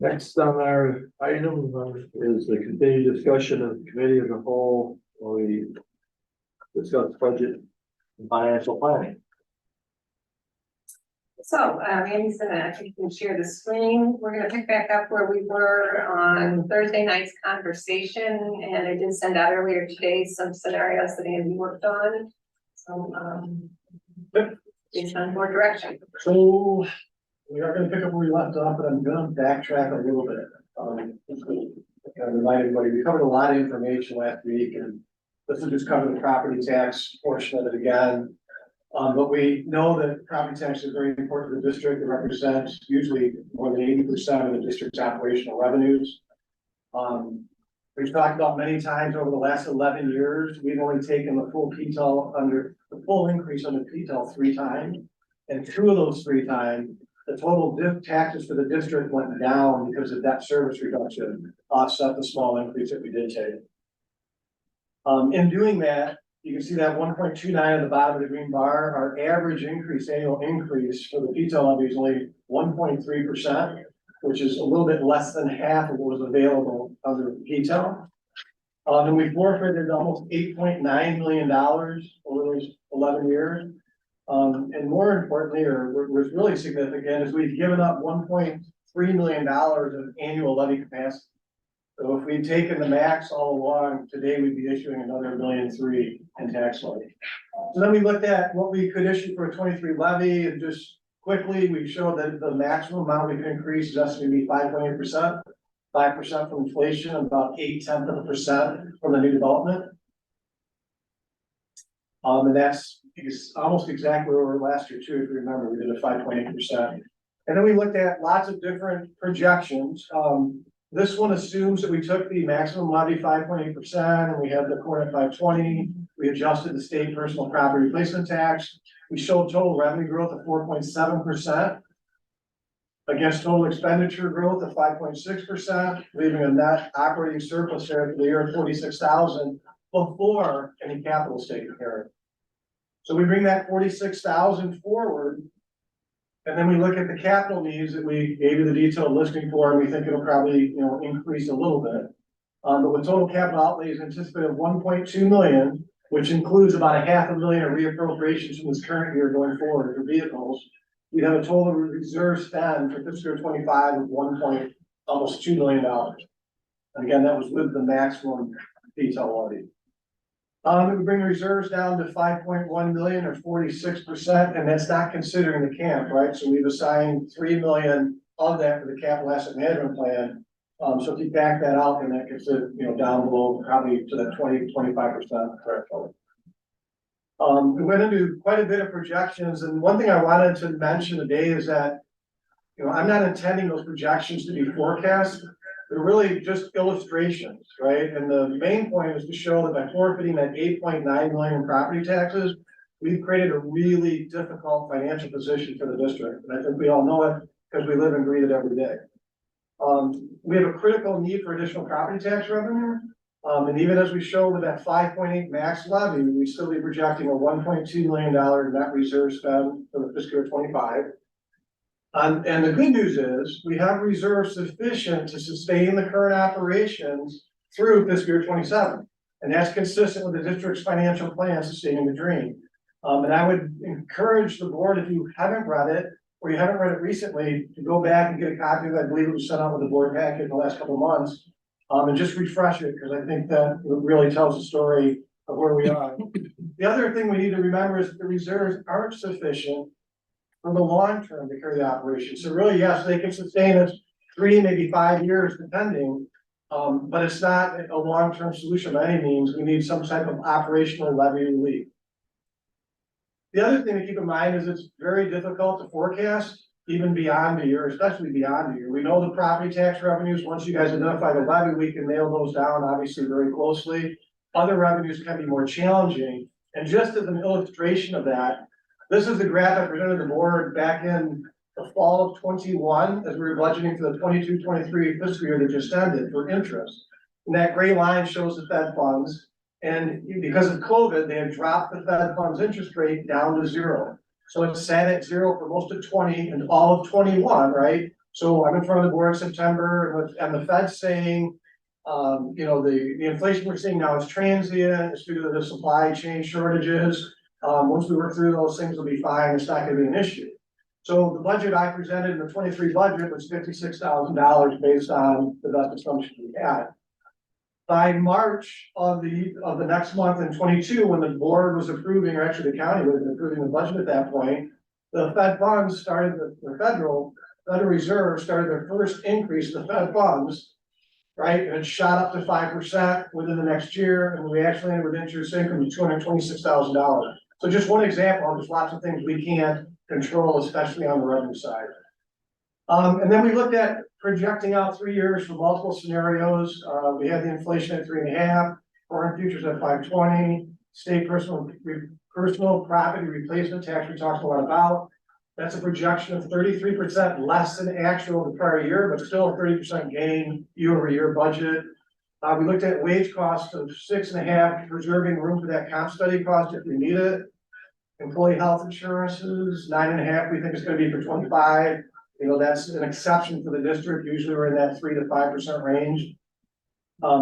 Next on our item is the continued discussion of committee of the whole, where we discuss budget and financial planning. So, Andy's gonna, if you can share the screen, we're gonna pick back up where we were on Thursday night's conversation, and I did send out earlier today some scenarios that Andy worked on. So, based on more direction. So we are gonna pick up where we left off, but I'm gonna backtrack a little bit. Remind everybody, we covered a lot of information last week, and this will just cover the property tax portion of it again. But we know that property tax is very important to the district. It represents usually more than 80% of the district's operational revenues. We've talked about many times over the last 11 years, we've only taken the full full increase under PTEL 3 times. And 2 of those 3 times, the total taxes for the district went down because of debt service reduction, offset the small increase that we did take. In doing that, you can see that 1.29 at the bottom of the green bar, our average annual increase for the PTEL levy is only 1.3%, which is a little bit less than half of what was available under PTEL. And we forfeited almost $8.9 million over those 11 years. And more importantly, or was really significant, is we've given up $1.3 million of annual levy capacity. So if we'd taken the max all along, today we'd be issuing another $1.3 million in tax levy. So then we looked at what we could issue for a 23 levy, and just quickly, we showed that the maximum amount we could increase is estimated to be 5.8%, 5% from inflation, and about 0.8% from the new development. And that's almost exactly where we were last year too. If you remember, we did a 5.8%. And then we looked at lots of different projections. This one assumes that we took the maximum levy 5.8% and we had the core at 520. We adjusted the state personal property replacement tax. We showed total revenue growth of 4.7% against total expenditure growth of 5.6%, leaving a net operating surplus there for the year of 46,000 before any capital taken care of. So we bring that 46,000 forward. And then we look at the capital needs that we gave you the detailed listing for, and we think it'll probably, increase a little bit. But with total capital outlays anticipated of 1.2 million, which includes about $500,000 of reappropriations from this current year going forward for vehicles, we have a total reserve spend for fiscal year 25 of almost $2 million. And again, that was with the maximum detail levy. We bring the reserves down to 5.1 million or 46%, and that's not considering the camp, right? So we've assigned 3 million of that for the capital asset management plan. So if you back that out, then that gets it, down below probably to the 20-25% threshold. We went into quite a bit of projections, and one thing I wanted to mention today is that, I'm not intending those projections to be forecasts. They're really just illustrations, right? And the main point is to show that by forfeiting that 8.9 million in property taxes, we've created a really difficult financial position for the district. And I think we all know it because we live and breathe it every day. We have a critical need for additional property tax revenue. And even as we showed with that 5.8 max levy, we still be projecting a $1.2 million net reserve spend for the fiscal year 25. And the good news is, we have reserves sufficient to sustain the current operations through fiscal year 27. And that's consistent with the district's financial plan, Sustaining the Dream. And I would encourage the board, if you haven't read it, or you haven't read it recently, to go back and get a copy of it. I believe it was sent out with the board packet in the last couple of months. And just refresh it, because I think that really tells the story of where we are. The other thing we need to remember is that the reserves aren't sufficient for the long term to carry the operation. So really, yes, they can sustain us 3, maybe 5 years depending, but it's not a long-term solution by any means. We need some type of operational levy relief. The other thing to keep in mind is it's very difficult to forecast even beyond a year, especially beyond a year. We know the property tax revenues. Once you guys identify the levy, we can nail those down obviously very closely. Other revenues can be more challenging. And just as an illustration of that, this is the graph I presented the board back in the fall of 21, as we were budgeting for the 22-23 fiscal year that just ended for interest. And that gray line shows the Fed funds. And because of COVID, they had dropped the Fed funds interest rate down to 0. So it sat at 0 for most of 20 and all of 21, right? So I'm in front of the board in September and the Fed's saying, the inflation we're seeing now is transient. It's due to the supply chain shortages. Once we work through those things, will be fine. It's not going to be an issue. So the budget I presented in the 23 budget was $56,000 based on the best assumptions we had. By March of the next month in 22, when the board was approving, or actually the county was approving the budget at that point, the Fed funds started, the Federal Reserve started their first increase in the Fed funds, right? And it shot up to 5% within the next year, and we actually ended with interest income of $226,000. So just one example of just lots of things we can't control, especially on the revenue side. And then we looked at projecting out 3 years for multiple scenarios. We had the inflation at 3.5, foreign futures at 520, state personal property replacement tax we talked a lot about. That's a projection of 33% less than actual the prior year, but still a 30% gain year-over-year budget. We looked at wage costs of 6.5, preserving room for that comp study cost if we need it. Employee health insurances, 9.5, we think it's going to be for 25. That's an exception for the district. Usually we're in that 3 to 5% range.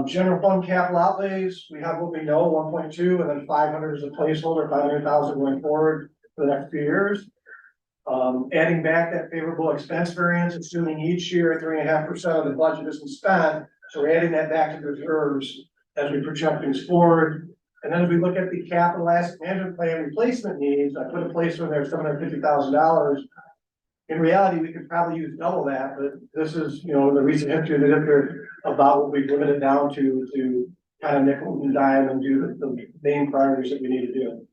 General fund capital outlays, we have what we know, 1.2, and then 500 is a placeholder, 500,000 going forward for the next few years. Adding back that favorable expense variance, assuming each year 3.5% of the budget isn't spent. So we're adding that back to the reserves as we project things forward. And then as we look at the capital asset management plan replacement needs, I put a placeholder there, $750,000. In reality, we could probably use double that, but this is, the recent history of the district about what we've limited down to kind of nickel and dime and do the main priorities that we need to do.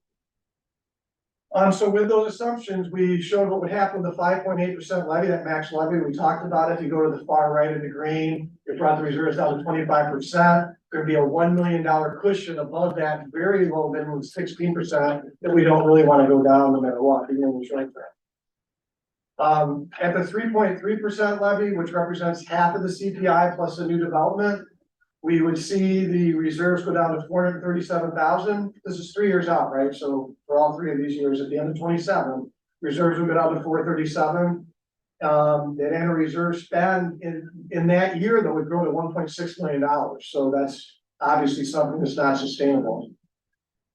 So with those assumptions, we showed what would happen with the 5.8% levy, that max levy we talked about. If you go to the far right of the green, it brought the reserves down to 25%. There'd be a $1 million cushion above that very low minimum 16% that we don't really want to go down no matter what, even in the short term. At the 3.3% levy, which represents half of the CPI plus the new development, we would see the reserves go down to 437,000. This is 3 years out, right? So for all 3 of these years, at the end of 27, reserves would go down to 437. That annual reserve spend in that year, though, would grow to $1.6 million. So that's obviously something that's not sustainable.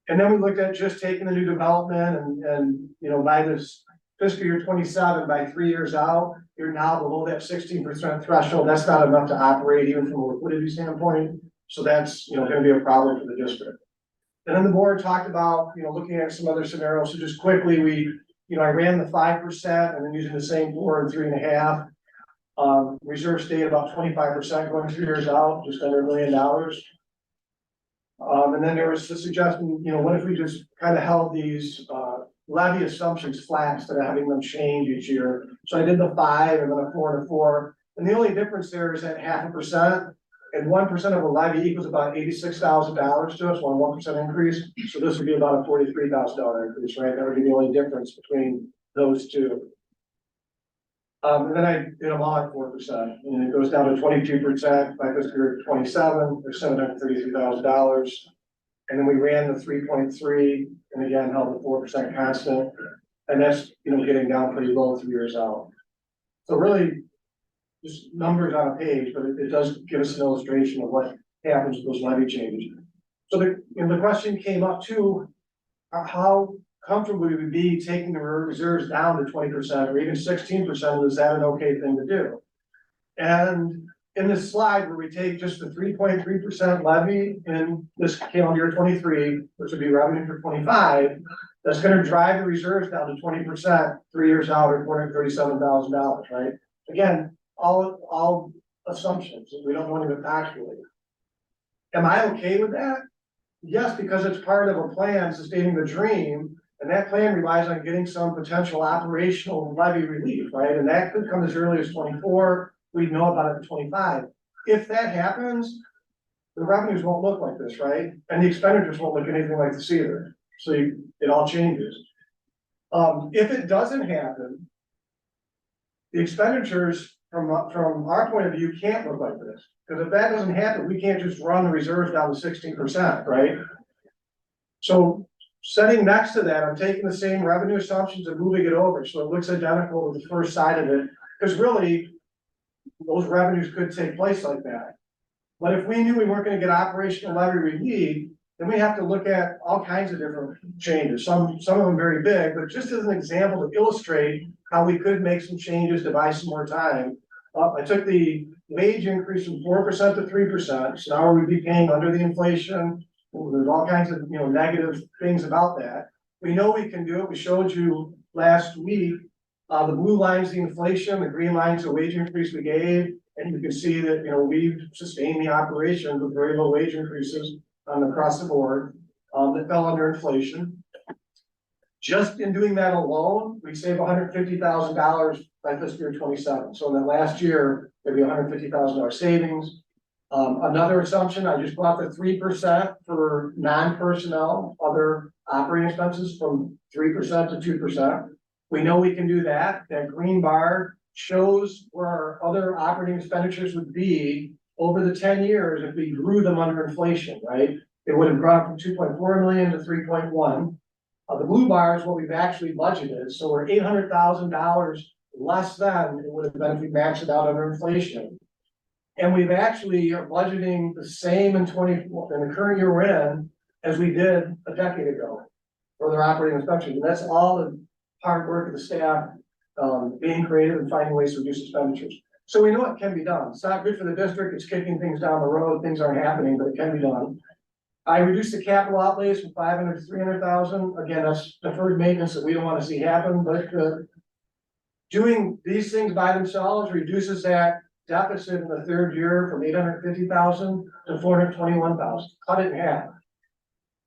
And then we looked at just taking the new development and by this fiscal year 27, by 3 years out, you're now below that 16% threshold. That's not enough to operate even from a liquidity standpoint. So that's, going to be a problem for the district. And then the board talked about, looking at some other scenarios. So just quickly, I ran the 5% and then using the same 4 and 3.5. Reserve stayed about 25% going 3 years out, just under $1 million. And then there was the suggestion, what if we just kind of held these levy assumptions flat instead of having them change each year. So I did the 5 and then a 4 and a 4. And the only difference there is that 0.5%, and 1% of a levy equals about $86,000 to us, 1% increase. So this would be about a $43,000 increase, right? That would be the only difference between those two. And then I did them all at 4%, and it goes down to 22% by fiscal year 27, or $733,000. And then we ran the 3.3, and again, held the 4% constant, and that's, getting down pretty low 3 years out. So really, just numbers on a page, but it does give us an illustration of what happens with those levy changes. So the question came up too, how comfortable would we be taking the reserves down to 20% or even 16%? Is that an okay thing to do? And in this slide where we take just the 3.3% levy in this calendar year 23, which would be revenue for 25, that's going to drive the reserves down to 20% 3 years out, or $437,000, right? Again, all assumptions. We don't know anything factually. Am I okay with that? Yes, because it's part of a plan sustaining the dream, and that plan relies on getting some potential operational levy relief, right? And that could come as early as 24. We'd know about it in 25. If that happens, the revenues won't look like this, right? And the expenditures won't look anything like this either. So it all changes. If it doesn't happen, the expenditures from our point of view can't look like this. Because if that doesn't happen, we can't just run the reserves down to 16%, right? So setting next to that, I'm taking the same revenue assumptions and moving it over so it looks identical to the first side of it. Because really, those revenues could take place like that. But if we knew we weren't going to get operational levy relief, then we have to look at all kinds of different changes. Some of them very big, but just as an example to illustrate how we could make some changes to buy some more time. I took the wage increase from 4% to 3%. So now we'd be paying under the inflation. There's all kinds of negative things about that. We know we can do it. We showed you last week. The blue line's the inflation, the green line's the wage increase we gave, and you can see that we've sustained the operation with very low wage increases across the board that fell under inflation. Just in doing that alone, we save $150,000 by fiscal year 27. So in the last year, there'd be $150,000 savings. Another assumption, I just brought the 3% for non-personnel, other operating expenses from 3% to 2%. We know we can do that. That green bar shows where our other operating expenditures would be over the 10 years if we grew them under inflation, right? It would have gone from 2.4 million to 3.1. The blue bar is what we've actually budgeted. So we're $800,000 less than it would have been if we maxed it out under inflation. And we've actually are budgeting the same in the current year we're in as we did a decade ago for their operating expenses. And that's all the hard work of the staff being creative and finding ways to reduce expenditures. So we know it can be done. It's not good for the district. It's kicking things down the road. Things aren't happening, but it can be done. I reduced the capital outlays from 500 to 300,000. Again, that's deferred maintenance that we don't want to see happen, but doing these things by themselves reduces that deficit in the third year from 850,000 to 421,000. Cut it in half.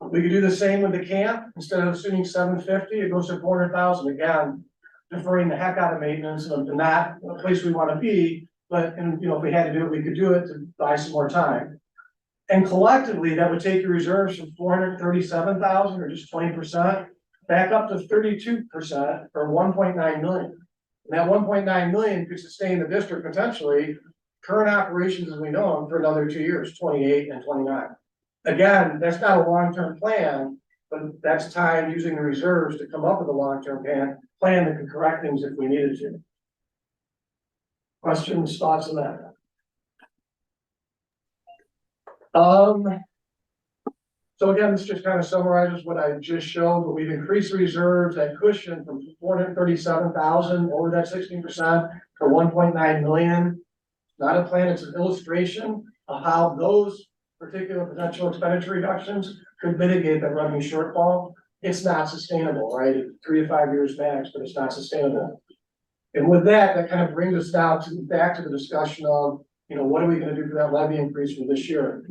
We could do the same with the camp. Instead of assuming 750, it goes to 400,000. Again, deferring the heck out of maintenance and not a place we want to be. But if we had to do it, we could do it to buy some more time. And collectively, that would take your reserves from 437,000 or just 20% back up to 32% or 1.9 million. And that 1.9 million could sustain the district potentially current operations as we know them for another 2 years, 28 and 29. Again, that's not a long-term plan, but that's time using the reserves to come up with a long-term plan that can correct things if we needed to. Questions, thoughts on that? So again, this just kind of summarizes what I just showed, but we've increased the reserves, that cushion from 437,000 over that 16% to 1.9 million. Not a plan, it's an illustration of how those particular potential expenditure reductions could mitigate that revenue shortfall. It's not sustainable, right? 3 to 5 years max, but it's not sustainable. And with that, that kind of brings us now back to the discussion of, what are we going to do for that levy increase for this year?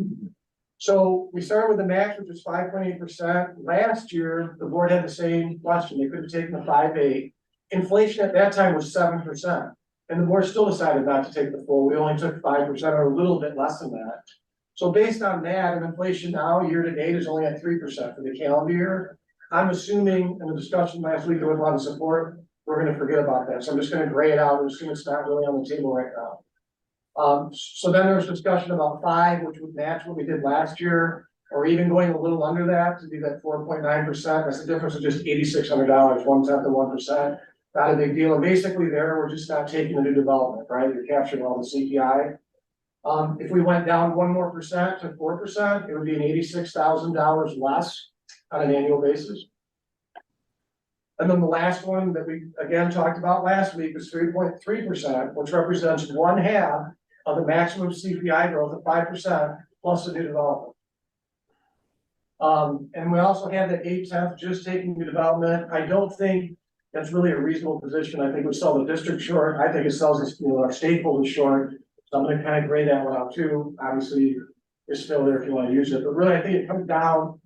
So we started with the max, which was 5.8%. Last year, the board had the same question. They could have taken the 5.8. Inflation at that time was 7%. And the board still decided not to take the full. We only took 5% or a little bit less than that. So based on that, and inflation now year to date is only at 3% for the calendar year. I'm assuming in the discussion last week there was a lot of support we're gonna forget about that. So I'm just gonna gray it out and assume it's not really on the table right now. So then there's discussion about 5, which would match what we did last year, or even going a little under that to be that 4.9%. That's the difference of just $8,600, 1/10 of 1%. Not a big deal. And basically there, we're just not taking the new development, right? You're capturing all the CPI. If we went down 1 more percent to 4%, it would be an $86,000 less on an annual basis. And then the last one that we again talked about last week is 3.3%, which represents 1/2 of the maximum CPI growth of 5% plus the new development. And we also have that 8/10 just taking new development. I don't think that's really a reasonable position. I think we sell the district short. I think it sells us, our stakeholders short. So I'm gonna kind of grade that one out too. Obviously, it's still there if you want to use it, but really I think it comes down,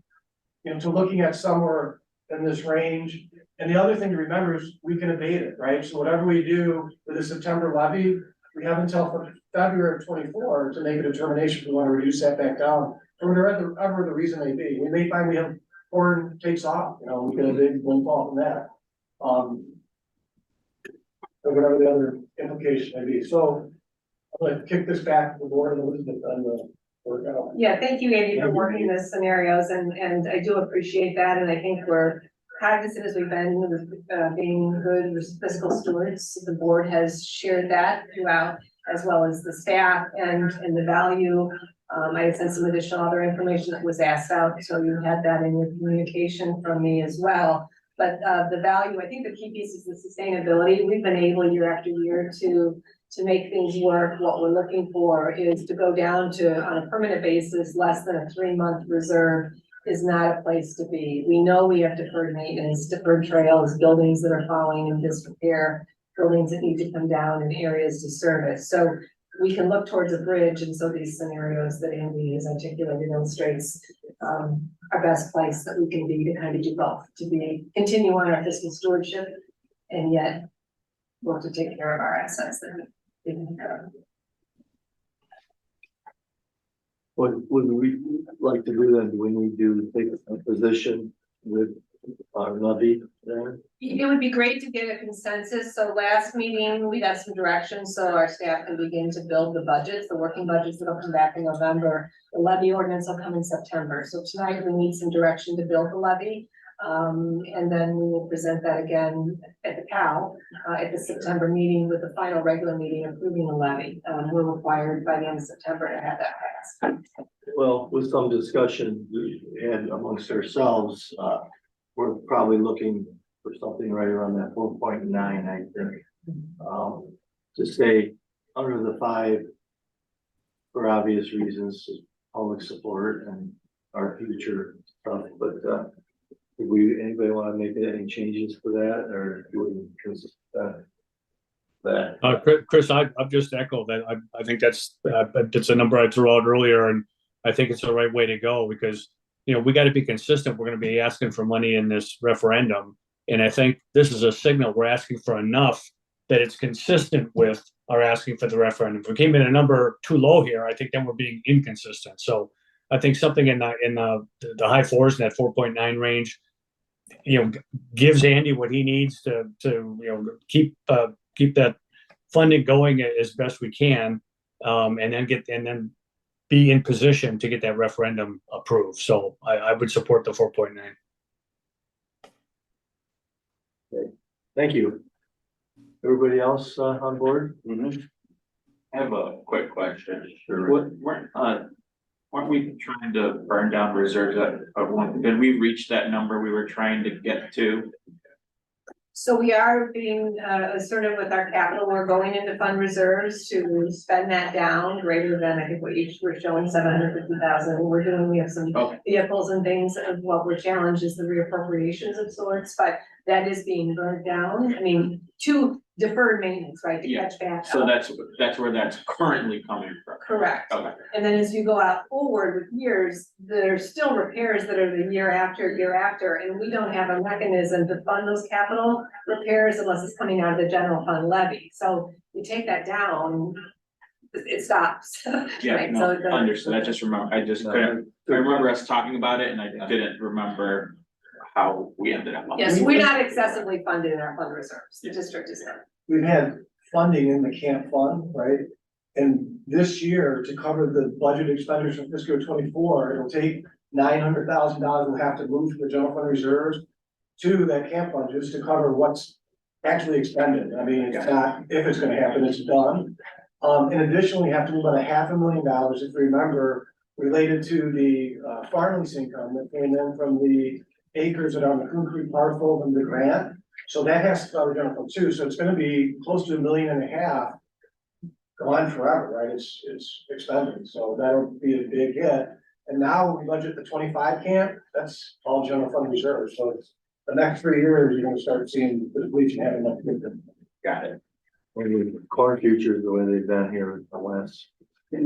to looking at somewhere in this range. And the other thing to remember is we can abate it, right? So whatever we do with the September levy, we have until February of 24 to make a determination if we want to reduce that back down, or whatever the reason may be. We may find we have corn takes off, we get a big windfall from that. Or whatever the other implication may be. So I'm gonna kick this back to the board and Elizabeth on the workout. Yeah, thank you, Andy, for working the scenarios, and I do appreciate that, and I think we're cognizant as we've been with being good fiscal stewards. The board has shared that throughout, as well as the staff and the value. I had sent some additional other information that was asked out, so you had that in your communication from me as well. But the value, I think the key piece is the sustainability. We've been able year after year to make things work. What we're looking for is to go down to, on a permanent basis, less than a 3-month reserve is not a place to be. We know we have deferred maintenance, deferred trails, buildings that are falling in disrepair, buildings that need to come down in areas to service. So we can look towards a bridge, and so these scenarios that Andy has articulated illustrates our best place that we can be to kind of do both, to continue on our fiscal stewardship and yet work to take care of our assets that we didn't have. What would we like to do then? Do we need to take a position with our levy there? It would be great to get a consensus. So last meeting, we got some direction so our staff can begin to build the budgets, the working budgets that'll come back in November. The levy ordinance will come in September. So tonight we need some direction to build the levy. And then we will present that again at the COW at the September meeting with the final regular meeting approving the levy. We're required by the end of September to have that passed. Well, with some discussion we had amongst ourselves, we're probably looking for something right around that 4.9, I think. To stay under the 5 for obvious reasons, public support and our future stuff, but anybody want to make any changes for that, or do we Chris, I've just echoed that. I think that's a number I threw out earlier, and I think it's the right way to go because, we got to be consistent. We're going to be asking for money in this referendum. And I think this is a signal we're asking for enough that it's consistent with our asking for the referendum. If we came in a number too low here, I think then we're being inconsistent. So I think something in the high 4s, in that 4.9 range, gives Andy what he needs to keep that funding going as best we can, and then be in position to get that referendum approved. So I would support the 4.9. Okay. Thank you. Everybody else on board? I have a quick question. Sure. Weren't we trying to burn down reserves did we reach that number we were trying to get to? So we are being assertive with our capital. We're going into fund reserves to spend that down greater than, I think, what we're showing 750,000. We have some vehicles and things. Of what we're challenged is the reappropriations of sorts, but that is being burned down. I mean, to deferred maintenance, right? To catch back. So that's where that's currently coming from. Correct. Okay. And then as you go out forward with years, there's still repairs that are the year after, and we don't have a mechanism to fund those capital repairs unless it's coming out of the general fund levy. So you take that down, it stops. Yeah, right? no, So understood. I remember us talking about it and I didn't remember how we ended up. Yes, we're not excessively funded in our fund reserves, the district is not. We've had funding in the camp fund, right? And this year, to cover the budget expenditures for fiscal 24, it'll take $900,000 we'll have to move from the general fund reserves to that camp fund just to cover what's actually expended. I mean, it's not, if it's gonna happen, it's done. In addition, we have to move about $500,000, if you remember, related to the farm lease income that came in from the acres that are on the Coon Creek parcel from the grant. So that has to cover general fund too. So it's gonna be close to $1.5 million gone forever, right? It's expended. So that'll be a big hit. And now when we budget the 25 camp, that's all general fund reserves. So it's the next 3 years, you're gonna start seeing the depletion having much bigger. Got it. Maybe corn futures, the way they've been here the last. They're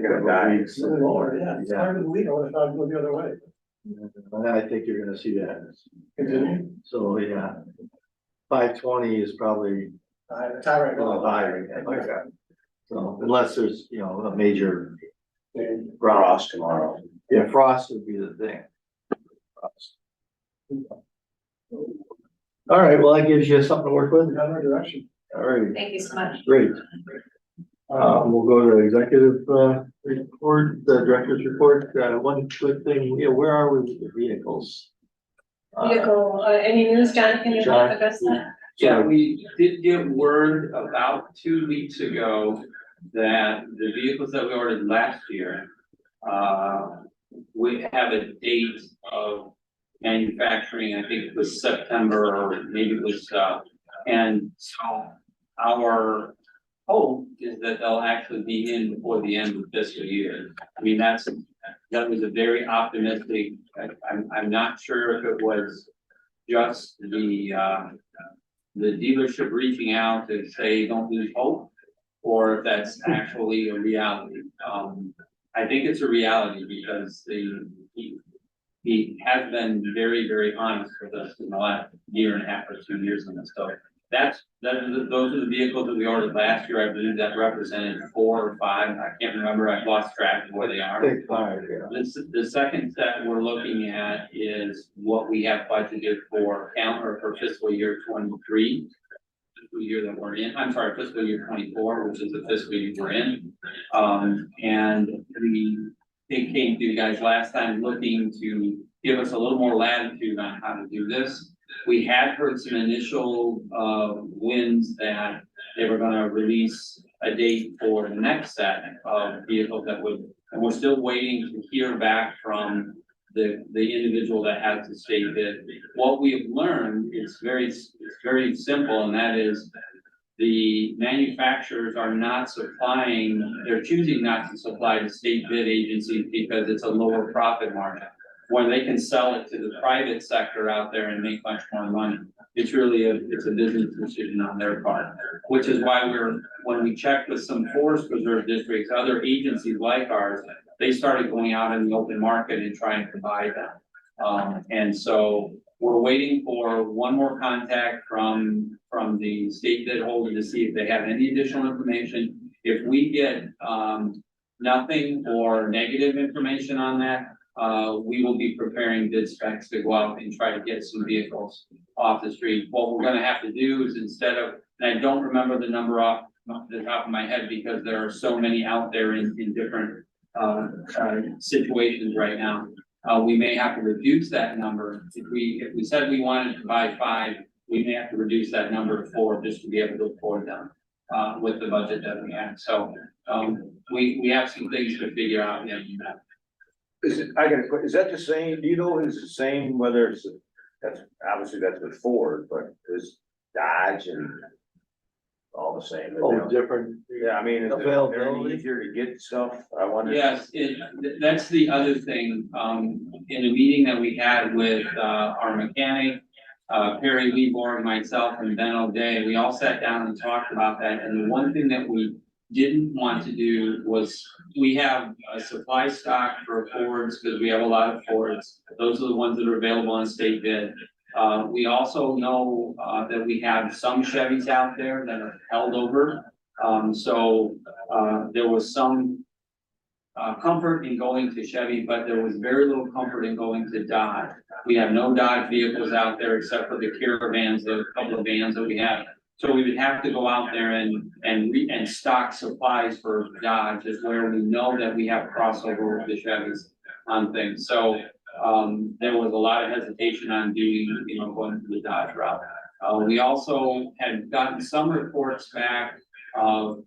gonna die. It's a little lower, yeah. It's hard to believe. I would have thought it'd go the other way. And I think you're gonna see that. Continue. So, yeah. 520 is probably It's all right. a little higher. So unless there's, you know, a major Frost tomorrow. Yeah, frost would be the thing. Frost. All right, well, that gives you something to work with. Another direction. All right, Thank you so much. great. We'll go to executive, report, the director's report. One quick thing, yeah, where are we with the vehicles? Vehicle, any news, John, can you John? address that? Yeah, we did get word about 2 weeks ago that the vehicles that we ordered last year, we have a date of manufacturing, I think it was September, or maybe it was, and so our hope is that they'll actually be in before the end of the fiscal year. I mean, that was a very optimistic, I'm not sure if it was just the dealership reaching out to say, don't lose hope, or if that's actually a reality. I think it's a reality because he has been very, very honest with us in the last 1.5 or 2 years on this stuff. Those are the vehicles that we ordered last year. I believe that represented 4 or 5. I can't remember. I've lost track of where they are. Big five, yeah. The second set we're looking at is what we have budgeted for fiscal year 23. Fiscal year that we're in, I'm sorry, fiscal year 24, which is the fiscal year we're in. And they came to you guys last time looking to give us a little more latitude on how to do this. We had heard some initial wins that they were gonna release a date for the next set of vehicles that would, and we're still waiting to hear back from the individual that has the state bid. What we have learned is very simple, and that is the manufacturers are not supplying, they're choosing not to supply the state bid agencies because it's a lower profit margin. When they can sell it to the private sector out there and make much more money. It's really it's a business decision on their part, which is why when we checked with some forest preserve districts, other agencies like ours, they started going out in the open market and trying to buy them. And so we're waiting for one more contact from the state bid holder to see if they have any additional information. If we get nothing or negative information on that, we will be preparing bid specs to go out and try to get some vehicles off the street. What we're gonna have to do is instead of, and I don't remember the number off the top of my head because there are so many out there in different situations right now. We may have to reduce that number. If we said we wanted to buy 5, we may have to reduce that number to 4 just to be able to afford them with the budget that we have. So we have some things to figure out yet. Is that the same, do you know if it's the same, whether it's, that's with Ford, but is Dodge and all the same? Oh, different. Yeah, I mean, is it Availability? easier to get stuff? I wonder. Yes, that's the other thing, in a meeting that we had with, our mechanic, Perry Leeborg, myself, and Ben O'Day, we all sat down and talked about that, and the one thing that we didn't want to do was, we have a supply stock for Fords, because we have a lot of Fords, those are the ones that are available on state bid. We also know, that we have some Chevys out there that are held over, so there was some comfort in going to Chevy, but there was very little comfort in going to Dodge. We have no Dodge vehicles out there except for the caravans, the couple of vans that we have. So we would have to go out there and stock supplies for Dodge is where we know that we have crossover with the Chevys on things. So, there was a lot of hesitation on doing, going to the Dodge route. We also had gotten some reports back of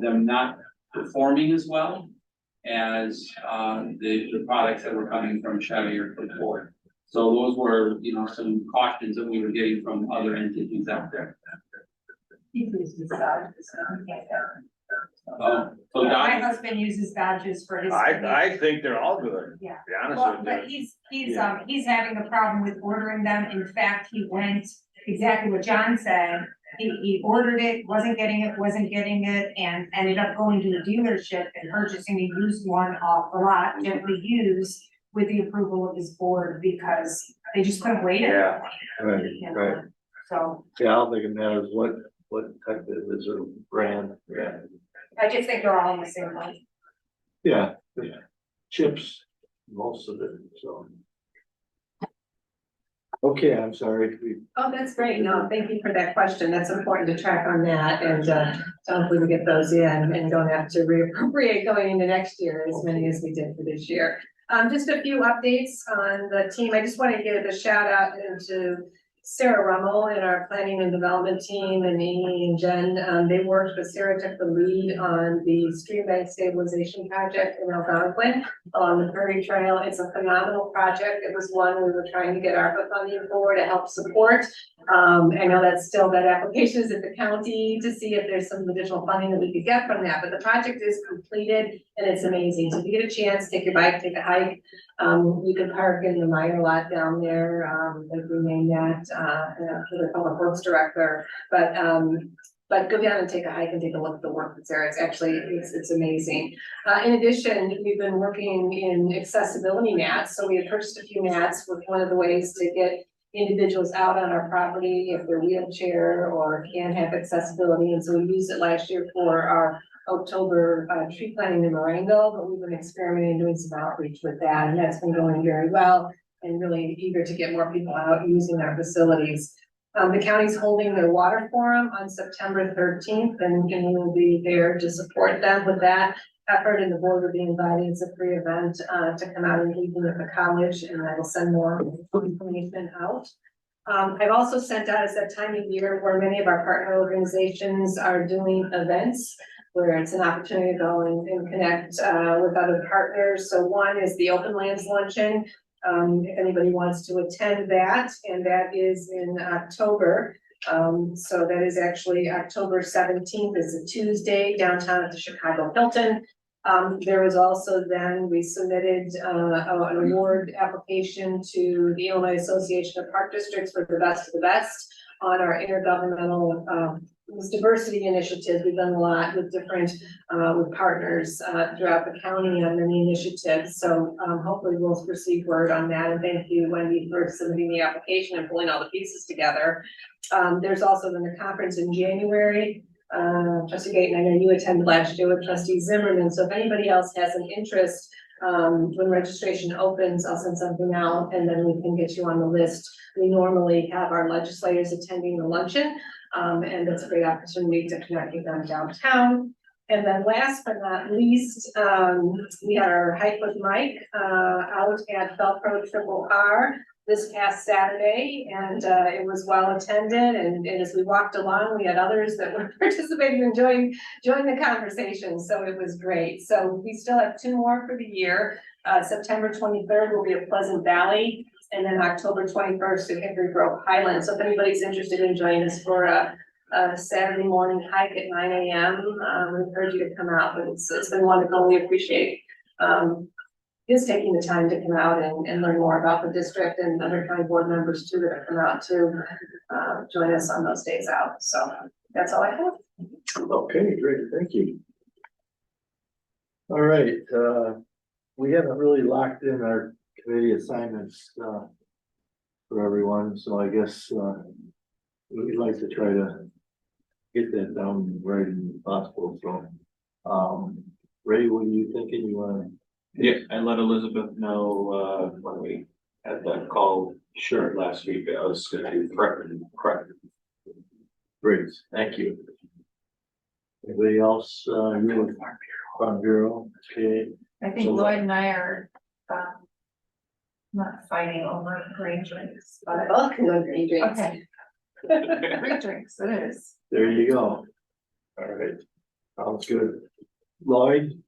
them not performing as well as, the products that were coming from Chevy or from Ford. So those were, some cautions that we were getting from other entities out there. So My Dodge, husband uses Dodges for his. I think they're all good, to Yeah. be honest Well, with but you. he's having a problem with ordering them. In fact, he went exactly what John said. He ordered it, wasn't getting it, and ended up going to a dealership and purchasing a used one off the lot, gently used with the approval of his board because they just couldn't wait it. Yeah, right, right. So Yeah, I don't think it matters what type of it is or brand, yeah. I just think they're all in the same line. Yeah, chips, most of it, so. Okay, I'm sorry. Oh, that's great. No, thank you for that question. That's important to track on that and, hopefully we get those in and don't have to reappropriate going into next year as many as we did for this year. Just a few updates on the team. I just want to give a shout out to Sarah Rummel and our planning and development team and Amy and Jen. They worked, but Sarah took the lead on the stream bank stabilization project in Algonquin on the Prairie Trail. It's a phenomenal project. It was one we were trying to get ARPA funding for to help support. I know that application is at the county to see if there's some additional funding that we could get from that, but the project is completed and it's amazing. So if you get a chance, take your bike, take a hike. You can park in the Meyer lot down there, like we named that, for the public works director, but go down and take a hike and take a look at the work that's there. It's amazing. In addition, we've been working in accessibility mats. So we had purchased a few mats with one of the ways to get individuals out on our property if they're wheelchair or can't have accessibility. And so we used it last year for our October tree planting in Marengo, but we've been experimenting doing some outreach with that, and that's been going very well and really eager to get more people out using our facilities. The county's holding their water forum on September 13th, and we will be there to support them with that effort, and the board will be invited. It's a free event to come out and eat at the college, and I will send more information out. I've also sent out, it's that time of year where many of our partner organizations are doing events where it's an opportunity to go and connect with other partners. So one is the Open Lands Luncheon. If anybody wants to attend that, and that is in October. So that is actually October 17th is a Tuesday downtown at the Chicago Hilton. There was also then, we submitted an award application to the Illinois Association of Park Districts for the best of the best on our intergovernmental diversity initiatives. We've done a lot with different with partners throughout the county on many initiatives. So hopefully we'll receive word on that. And thank you, Wendy, for submitting the application and pulling all the pieces together. There's also been a conference in January. Trustee Gaten, I know you attended last year with Trustee Zimmerman. So if anybody else has an interest, when registration opens, I'll send something out and then we can get you on the list. We normally have our legislators attending the luncheon, and it's a great opportunity to connect with them downtown. And then last but not least, we had our hike with Mike out at Velcro Triple R this past Saturday, and it was well attended. And as we walked along, we had others that were participating and joining the conversation. So it was great. So we still have 2 more for the year. September 23rd will be at Pleasant Valley, and then October 21st at Hickory Grove Highlands. So if anybody's interested in joining us for a Saturday morning hike at 9 a.m., we encourage you to come out. But it's been wonderful. We appreciate is taking the time to come out and learn more about the district, and other county board members too that have come out to join us on those days out. So that's all I have. Okay, great, thank you. All right, we haven't really locked in our committee assignments for everyone, so I guess we'd like to try to get that down right as possible. So Ray, what are you thinking? You wanna? Yeah, I let Elizabeth know, when we had that call last week, I was gonna do prep and correct. Great, thank you. Anybody else, you, Farm Bureau, okay, I think Lloyd and I are, not fighting over green drinks, but, Both can go green drinks. okay. Green drinks, it is. there you go. All right, sounds good. Lloyd?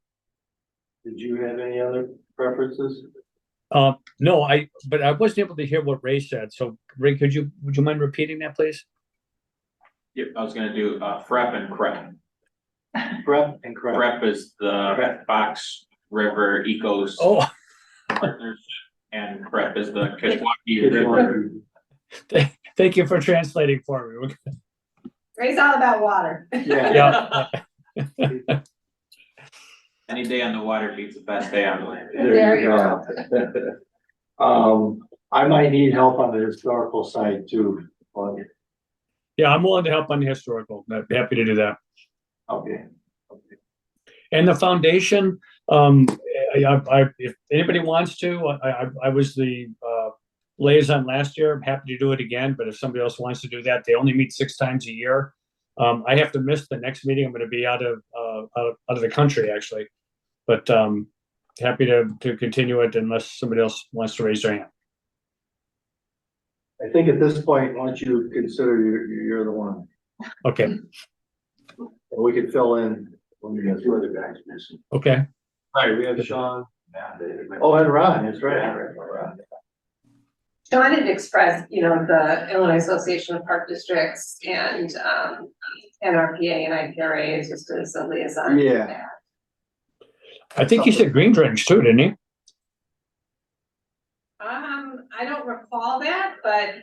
Did you have any other preferences? No, but I wasn't able to hear what Ray said. So Ray, would you mind repeating that, please? Yep, I was gonna do, FREP and CREP. Prep and crap. FREP is the Fox River Ecos Oh, Partners, and CREP is the Kishwaukee River. thank you for translating for me. Ray's all about water. Yeah. Yeah. Any day on the water beats the best day on the land. There you go. I might need help on the historical side too. Yeah, I'm willing to help on the historical. I'd be happy to do that. Okay. And the foundation, if anybody wants to, I was the liaison last year. I'm happy to do it again, but if somebody else wants to do that, they only meet 6 times a year. I have to miss the next meeting. I'm going to be out of the country actually, but happy to continue it unless somebody else wants to raise their hand. I think at this point, once you consider you're the one, Okay. we can fill in when you get through other guys missing. Okay. All right, we have Sean. Oh, and Ron, that's right. Ron. Sean had expressed, the Illinois Association of Park Districts and, NRPA and IPRA is just as a liaison. Yeah. I think he said green drinks too, didn't he? I don't recall that, but,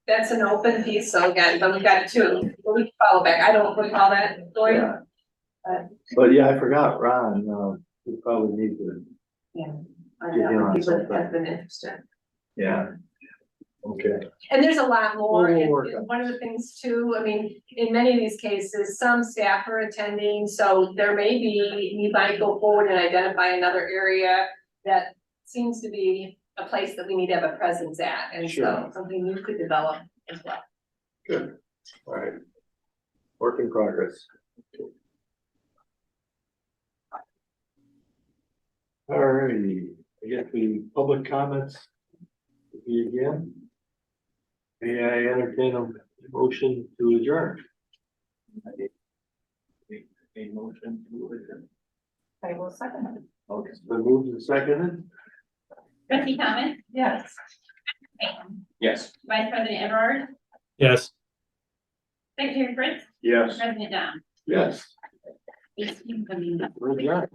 that's an open piece, so again, but we got 2, but we can follow back, I don't recall that, Lloyd. Yeah. But yeah, I forgot Ron, we probably need to. I Yeah, know, on people something. have been interested. Yeah. Okay. And there's a lot more, We'll and work on one of the things too, I mean, in many of these cases, some staff are attending, so there may be, you might go forward and identify another area that seems to be a place that we need to have a presence at, and so Sure. something you could develop as well. Good. All right. Work in progress. All righty, I guess the public comments will be again. May I entertain a motion to adjourn? A motion to adjourn. I will second it. Okay, it's been moved and seconded. Trustee Thomas, Yes. Yes. Vice President Everard, Yes. Secretary Fritz, Yes. President Dom. Yes. Thank you for being. We're adjourned.